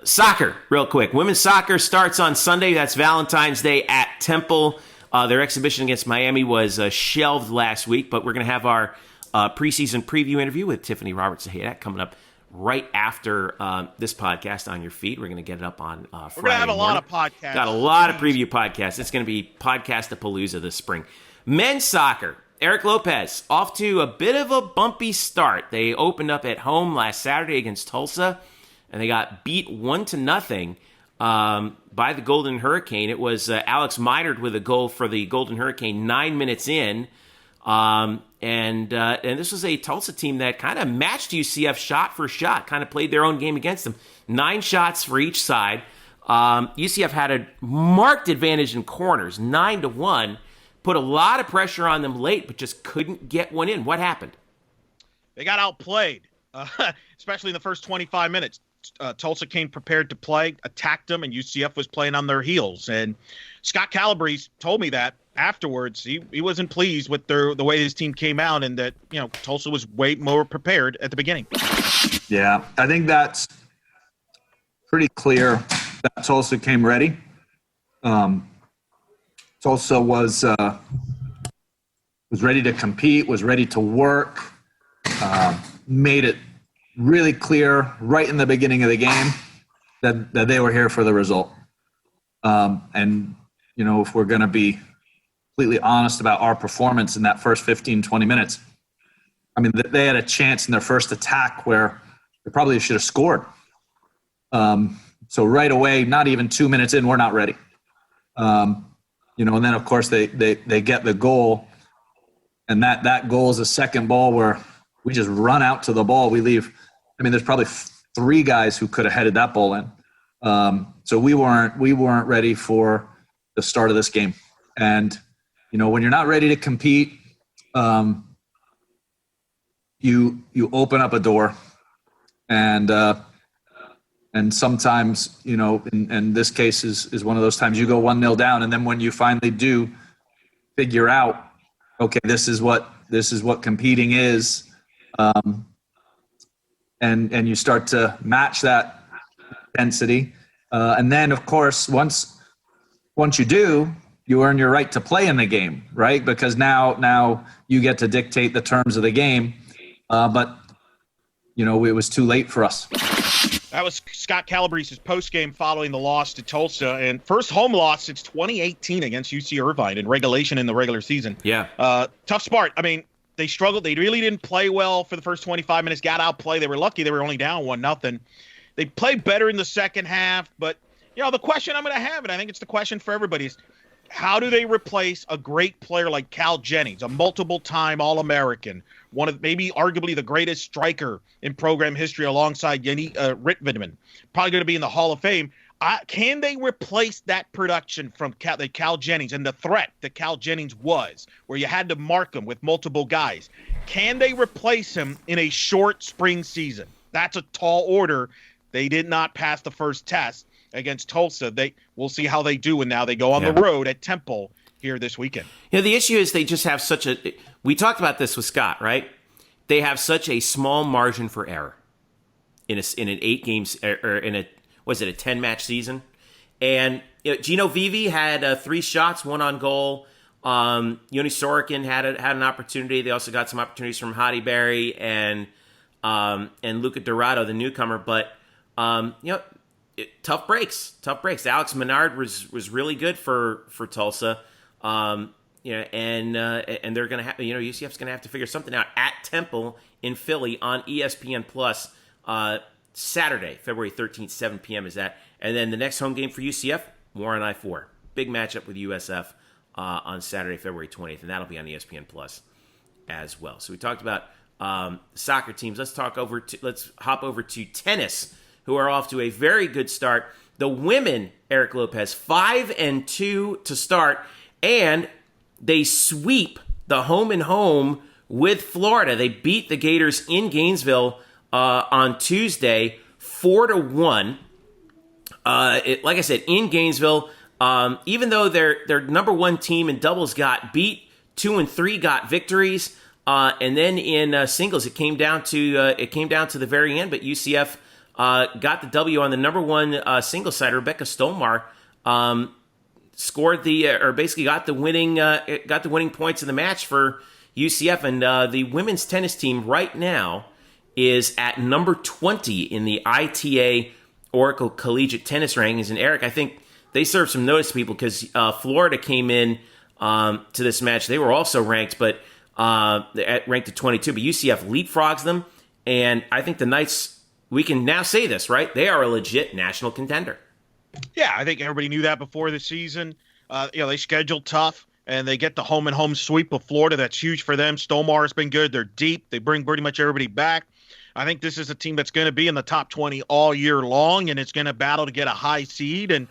Speaker 3: Soccer, real quick. Women's soccer starts on Sunday. That's Valentine's Day at Temple. Their exhibition against Miami was shelved last week, but we're going to have our preseason preview interview with Tiffany Roberts-Zaheda coming up right after this podcast on your feed. We're going to get it up on Friday.
Speaker 5: We're going to have a lot of podcasts.
Speaker 3: Got a lot of preview podcasts. It's going to be Podcast-a-Palooza this spring. Men's soccer, Eric Lopez, off to a bit of a bumpy start. They opened up at home last Saturday against Tulsa, and they got beat 1-0 by the Golden Hurricane. It was Alex Minard with a goal for the Golden Hurricane 9 minutes in. And this was a Tulsa team that kind of matched UCF shot for shot, kind of played their own game against them. 9 shots for each side. UCF had a marked advantage in corners, 9-1. Put a lot of pressure on them late, but just couldn't get one in. What happened?
Speaker 5: They got outplayed, especially in the first 25 minutes. Tulsa came prepared to play, attacked them, and UCF was playing on their heels. And Scott Calabrese told me that afterwards. He wasn't pleased with the way his team came out, and that Tulsa was way more prepared at the beginning.
Speaker 10: Yeah, I think that's pretty clear that Tulsa came ready. Tulsa was ready to compete, was ready to work, made it really clear right in the beginning of the game that they were here for the result. And, if we're going to be completely honest about our performance in that first 15, 20 minutes, I mean, they had a chance in their first attack where they probably should have scored. So right away, not even 2 minutes in, we're not ready. And then, of course, they get the goal, and that goal is a second ball where we just run out to the ball. We leave. I mean, there's probably 3 guys who could have headed that ball in. So we weren't ready for the start of this game. And, when you're not ready to compete, you open up a door, and sometimes, in this case is one of those times you go 1-0 down. And then when you finally do figure out, okay, this is what competing is. And you start to match that intensity. And then of course, once you do, you earn your right to play in the game, right? Because now you get to dictate the terms of the game. But it was too late for us.
Speaker 5: That was Scott Calabrese's postgame following the loss to Tulsa, and first home loss since 2018 against UC Irvine in regulation in the regular season.
Speaker 3: Yeah.
Speaker 5: Tough start. I mean, They struggled. They really didn't play well for the first 25 minutes, got outplayed. They were lucky they were only down 1-0. They played better in the second half, but the question I'm going to have, and I think it's the question for everybody, is how do they replace a great player like Cal Jennings, a multiple-time All-American, one of maybe arguably the greatest striker in program history alongside Yanni Ritvidman, probably going to be in the Hall of Fame. Can they replace that production from Cal Jennings and the threat that Cal Jennings was, where you had to mark him with multiple guys? Can they replace him in a short spring season? That's a tall order. They did not pass the first test against Tulsa. We'll see how they do, and now they go on the road at Temple here this weekend.
Speaker 3: The issue is they just have such a – we talked about this with Scott, right? They have such a small margin for error in an 8 games or in a – was it a 10-match season? And Gino Vivi had 3 shots, 1 on goal. Yoni Sorokin had an opportunity. They also got some opportunities from Hadi Berry and Luca Dorado, the newcomer. But tough breaks. Alex Menard was really good for Tulsa. And they're gonna have UCF's gonna have to figure something out at Temple in Philly on ESPN Plus Saturday, February 13th, 7 p.m. is that, and then the next home game for UCF, Warren I-4, big matchup with USF on Saturday, February 20th, and that'll be on ESPN Plus as well. So we talked about soccer teams. Let's hop over to tennis, who are off to a very good start. The women, Eric Lopez, 5-2 to start, and they sweep the home and home with Florida. They beat the Gators in Gainesville on Tuesday, 4-1. Like I said, in Gainesville, even though their number 1 team in doubles got beat, 2 and 3 got victories, and then in singles it came down to the very end. But UCF got the W on the number 1 single side. Rebecca Stolmar scored basically got the winning points in the match for UCF, and the women's tennis team right now is at number 20 in the ITA Oracle Collegiate Tennis rankings. And Eric, I think they served some notice to people because Florida came in to this match. They were also ranked, but ranked at 22. But UCF leapfrogs them, and I think the Knights, we can now say this, right? They are a legit national contender.
Speaker 5: Yeah, I think everybody knew that before the season. They scheduled tough, and they get the home and home sweep of Florida. That's huge for them. Stolmar has been good. They're deep. They bring pretty much everybody back. I think this is a team that's going to be in the top 20 all year long, and it's going to battle to get a high seed. And,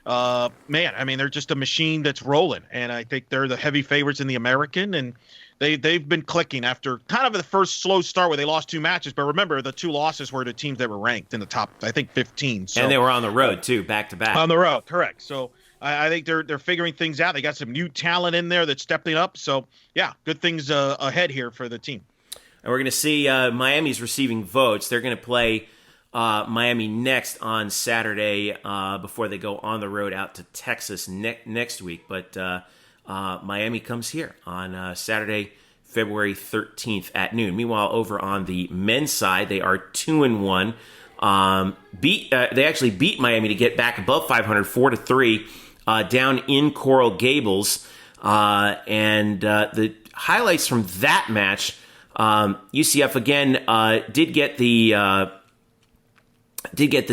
Speaker 5: they're just a machine that's rolling. And I think they're the heavy favorites in the American, and they've been clicking after kind of the first slow start where they lost 2 matches. But remember, the 2 losses were to teams that were ranked in the top, I think, 15. So,
Speaker 3: and they were on the road, too, back-to-back.
Speaker 5: On the road, correct. So I think they're figuring things out. They got some new talent in there that's stepping up. So, yeah, good things ahead here for the team.
Speaker 3: And we're going to see Miami's receiving votes. They're going to play Miami next on Saturday before they go on the road out to Texas next week. But Miami comes here on Saturday, February 13th at noon. Meanwhile, over on the men's side, they are 2-1. They actually beat Miami to get back above 500, 4-3, down in Coral Gables. And the highlights from that match. UCF again did get the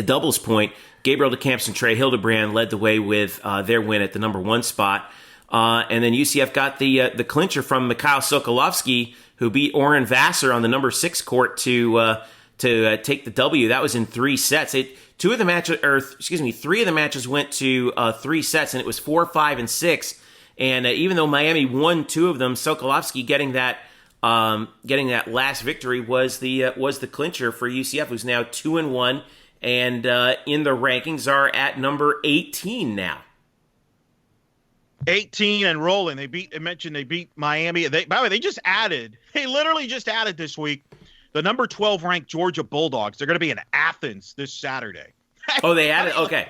Speaker 3: doubles point. Gabriel DeCamps and Trey Hildebrand led the way with their win at the number 1 spot, and then UCF got the clincher from Mikhail Sokolovsky, who beat Oren Vassar on the number 6 court to take the W. That was in 3 sets. 3 of the matches went to 3 sets, and it was 4, 5, and 6. And even though Miami won 2 of them, Sokolovsky getting that last victory was the clincher for UCF, who's now 2-1, and in the rankings are at number 18 now.
Speaker 5: 18 and rolling. They beat Miami. By the way, they literally just added this week the number 12 ranked Georgia Bulldogs. They're going to be in Athens this Saturday.
Speaker 3: Oh, they added? Okay.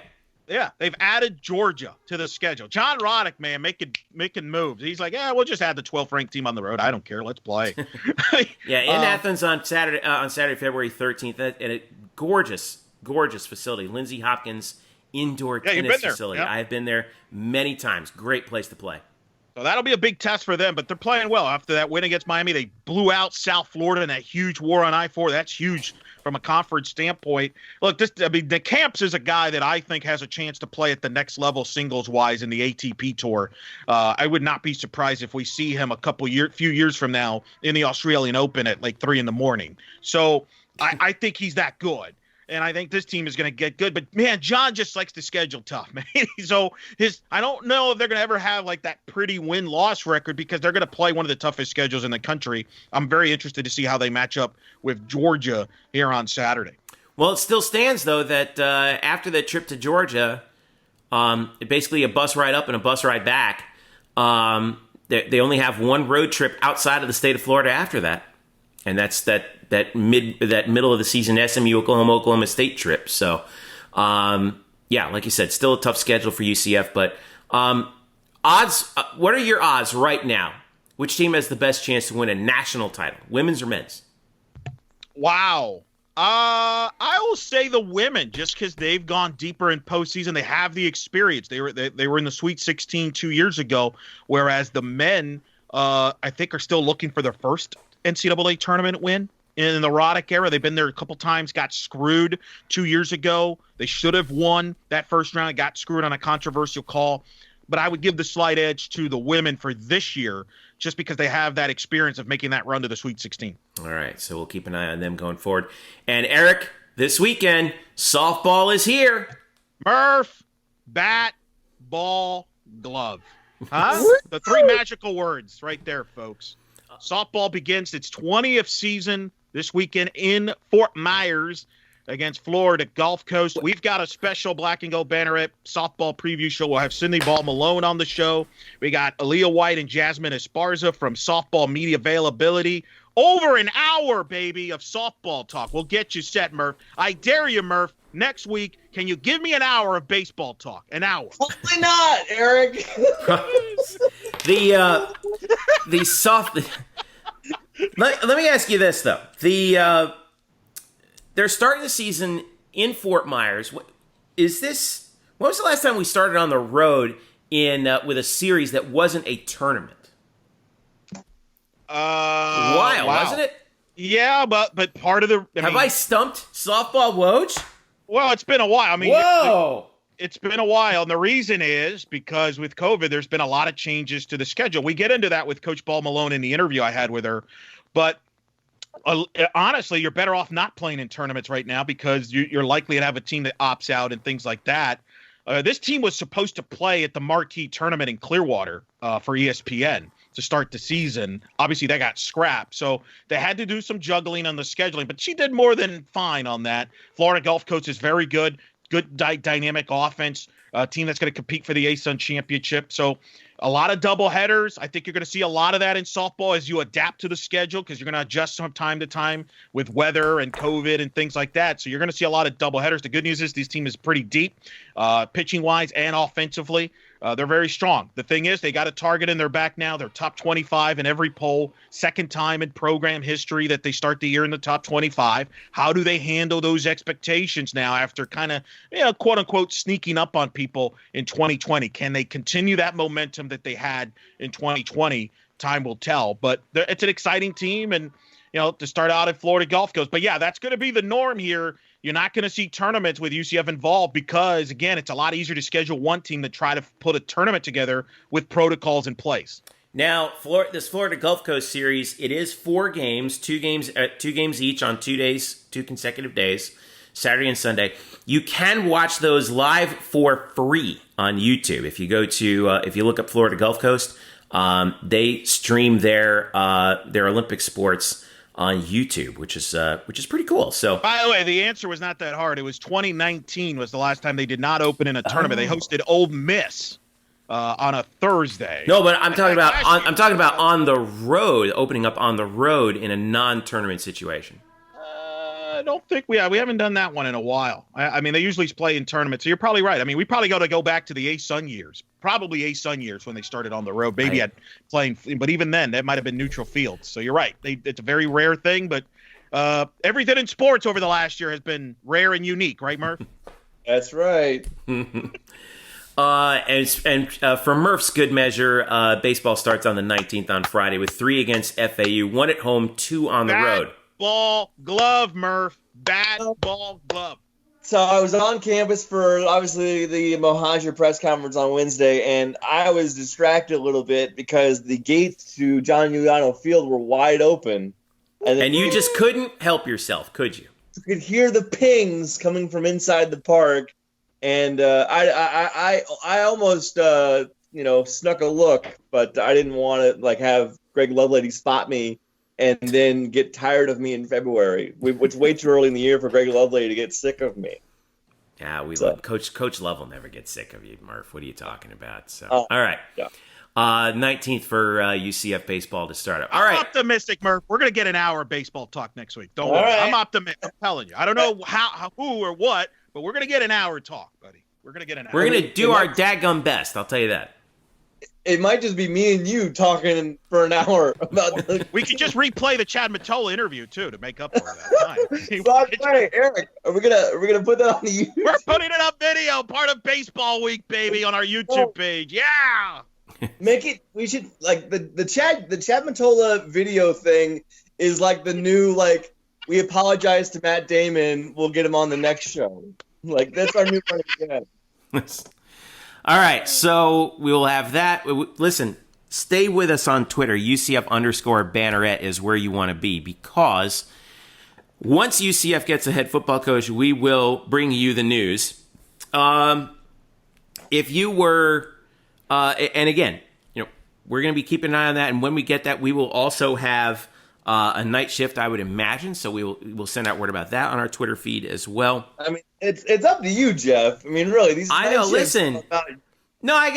Speaker 5: Yeah, they've added Georgia to the schedule. John Roddick, man, making moves. He's like, we'll just add the 12th ranked team on the road. I don't care. Let's play.
Speaker 3: Yeah, in Athens on Saturday, February 13th, at a gorgeous facility, Lindsey Hopkins Indoor Tennis Facility. Yeah. I have been there many times. Great place to play.
Speaker 5: So that'll be a big test for them, but they're playing well. After that win against Miami, they blew out South Florida in that huge war on I-4. That's huge from a conference standpoint. Look, the Camps is a guy that I think has a chance to play at the next level singles-wise in the ATP Tour. I would not be surprised if we see him few years from now in the Australian Open at like 3 a.m. So I think he's that good. And I think this team is going to get good. But, man, John just likes to schedule tough, man. So I don't know if they're going to ever have, like, that pretty win-loss record because they're going to play one of the toughest schedules in the country. I'm very interested to see how they match up with Georgia here on Saturday.
Speaker 3: Well, it still stands, though, that after that trip to Georgia, basically a bus ride up and a bus ride back, they only have one road trip outside of the state of Florida after that. And that's that middle of the season SMU Oklahoma State trip. So, yeah, like you said, still a tough schedule for UCF. But odds, what are your odds right now? Which team has the best chance to win a national title, women's or men's?
Speaker 5: Wow. I will say the women, just because they've gone deeper in postseason. They have the experience. They were in the Sweet 16 2 years ago, whereas the men, I think, are still looking for their first NCAA tournament win in the Roddick era. They've been there a couple times, got screwed 2 years ago. They should have won that first round, got screwed on a controversial call. But I would give the slight edge to the women for this year just because they have that experience of making that run to the Sweet 16.
Speaker 3: All right, so we'll keep an eye on them going forward. And Eric, this weekend, softball is here.
Speaker 5: Murph, bat, ball, glove. Huh? The three magical words right there, folks. Softball begins its 20th season this weekend in Fort Myers against Florida Gulf Coast. We've got a special Black and Gold Banneret softball preview show. We'll have Cindy Ball Malone on the show. We got Aaliyah White and Jasmine Esparza from Softball Media Availability. Over an hour, baby, of softball talk. We'll get you set, Murph. I dare you, Murph. Next week, can you give me an hour of baseball talk? An hour.
Speaker 4: Hopefully not, Eric.
Speaker 3: The soft. Let me ask you this though: they're starting the season in Fort Myers. When was the last time we started on the road with a series that wasn't a tournament? Wow, wasn't it?
Speaker 5: Yeah, but part of the
Speaker 3: have I stumped softball Woj?
Speaker 5: Well, it's been a while. I mean,
Speaker 3: whoa.
Speaker 5: It's been a while, and the reason is because with COVID, there's been a lot of changes to the schedule. We get into that with Coach Ball Malone in the interview I had with her, but honestly, you're better off not playing in tournaments right now because you're likely to have a team that opts out and things like that. This team was supposed to play at the Marquee Tournament in Clearwater for ESPN to start the season. Obviously, that got scrapped, so they had to do some juggling on the scheduling, but she did more than fine on that. Florida Gulf Coast is very good. Good dynamic offense, a team that's going to compete for the ASUN championship. So a lot of double headers. I think you're going to see a lot of that in softball as you adapt to the schedule because you're going to adjust from time to time with weather and COVID and things like that. So you're going to see a lot of double headers. The good news is this team is pretty deep, pitching-wise and offensively. They're very strong. The thing is, they got a target in their back now. They're top 25 in every poll. Second time in program history that they start the year in the top 25. How do they handle those expectations now after kind of, quote unquote, sneaking up on people in 2020? Can they continue that momentum that they had in 2020? Time will tell. But it's an exciting team, and to start out at Florida Gulf Coast. But yeah, that's going to be the norm here. You're not going to see tournaments with UCF involved because, again, it's a lot easier to schedule one team than try to put a tournament together with protocols in place.
Speaker 3: Now, this Florida Gulf Coast series, it is 4 games, 2 games each on 2 days, 2 consecutive days, Saturday and Sunday. You can watch those live for free on YouTube. If you go to, if you look up Florida Gulf Coast, they stream their Olympic sports on YouTube, which is pretty cool. So,
Speaker 5: by the way, the answer was not that hard. It was 2019 was the last time they did not open in a tournament. They hosted Ole Miss on a Thursday.
Speaker 3: No, but I'm talking about on the road, opening up on the road in a non-tournament situation.
Speaker 5: I don't think we haven't done that one in a while. I mean, they usually play in tournaments. So you're probably right. I mean, we probably got to go back to the ASUN years. Probably ASUN years when they started on the road. Maybe at playing, but even then, that might have been neutral fields. So you're right. It's a very rare thing, but everything in sports over the last year has been rare and unique, right, Murph?
Speaker 4: That's right.
Speaker 3: And for Murph's good measure, baseball starts on the 19th on Friday with 3 against FAU, 1 at home, 2 on the road.
Speaker 5: Ball glove, Murph. Bat ball glove.
Speaker 4: So I was on campus for, obviously, the Mohajir press conference on Wednesday, and I was distracted a little bit because the gates to John Giuliano Field were wide open.
Speaker 3: And you just couldn't help yourself, could you?
Speaker 4: You could hear the pings coming from inside the park, and I almost snuck a look, but I didn't want to have Greg Lovelady spot me and then get tired of me in February. It's way too early in the year for Greg Lovelady to get sick of me.
Speaker 3: Yeah, love Coach Love will never get sick of you, Murph. What are you talking about? So, all right. Yeah. 19th for UCF baseball to start up. All right.
Speaker 5: I'm optimistic, Murph. We're going to get an hour of baseball talk next week. Don't worry. Right. I'm optimistic. I'm telling you. I don't know how, who, or what, but we're going to get an hour talk, buddy. We're going to get an hour.
Speaker 3: We're going to do our dadgum best. I'll tell you that.
Speaker 4: It might just be me and you talking for an hour about the.
Speaker 5: We could just replay the Chad Mottola interview too to make up for that time.
Speaker 4: Sorry, Eric. Are we gonna put that on the YouTube?
Speaker 5: We're putting it up video, part of Baseball Week, baby, on our YouTube page. Yeah.
Speaker 4: Make it. We should the Chad Mottola video thing is like the new we apologize to Matt Damon. We'll get him on the next show. That's our new running gag.
Speaker 3: All right, so we will have that. Listen, stay with us on Twitter. UCF_Banneret is where you want to be, because once UCF gets a head football coach, we will bring you the news. If you were, and again, we're going to be keeping an eye on that. And when we get that, we will also have a night shift, I would imagine. So we'll send out word about that on our Twitter feed as well.
Speaker 4: I mean, it's up to you, Jeff. I mean, really, these.
Speaker 3: I know. Listen. No, I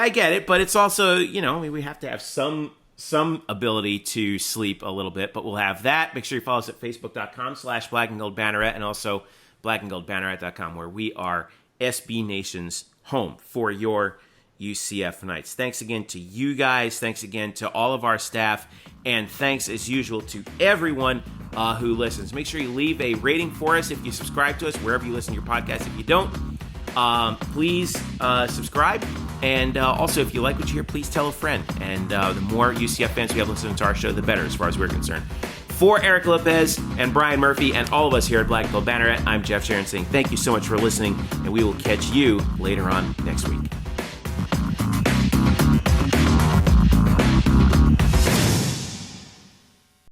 Speaker 3: get it, but it's also, we have to have some ability to sleep a little bit, but we'll have that. Make sure you follow us at facebook.com/blackandgoldbanneret and also blackandgoldbanneret.com, where we are SB Nation's home for your UCF Knights. Thanks again to you guys. Thanks again to all of our staff. And thanks, as usual, to everyone who listens. Make sure you leave a rating for us if you subscribe to us, wherever you listen to your podcast. If you don't, please subscribe. And also, if you like what you hear, please tell a friend. And the more UCF fans we have listening to our show, the better, as far as we're concerned. For Eric Lopez and Brian Murphy and all of us here at Black Gold Banneret, I'm Jeff Sharon saying thank you so much for listening, and we will catch you later on next week.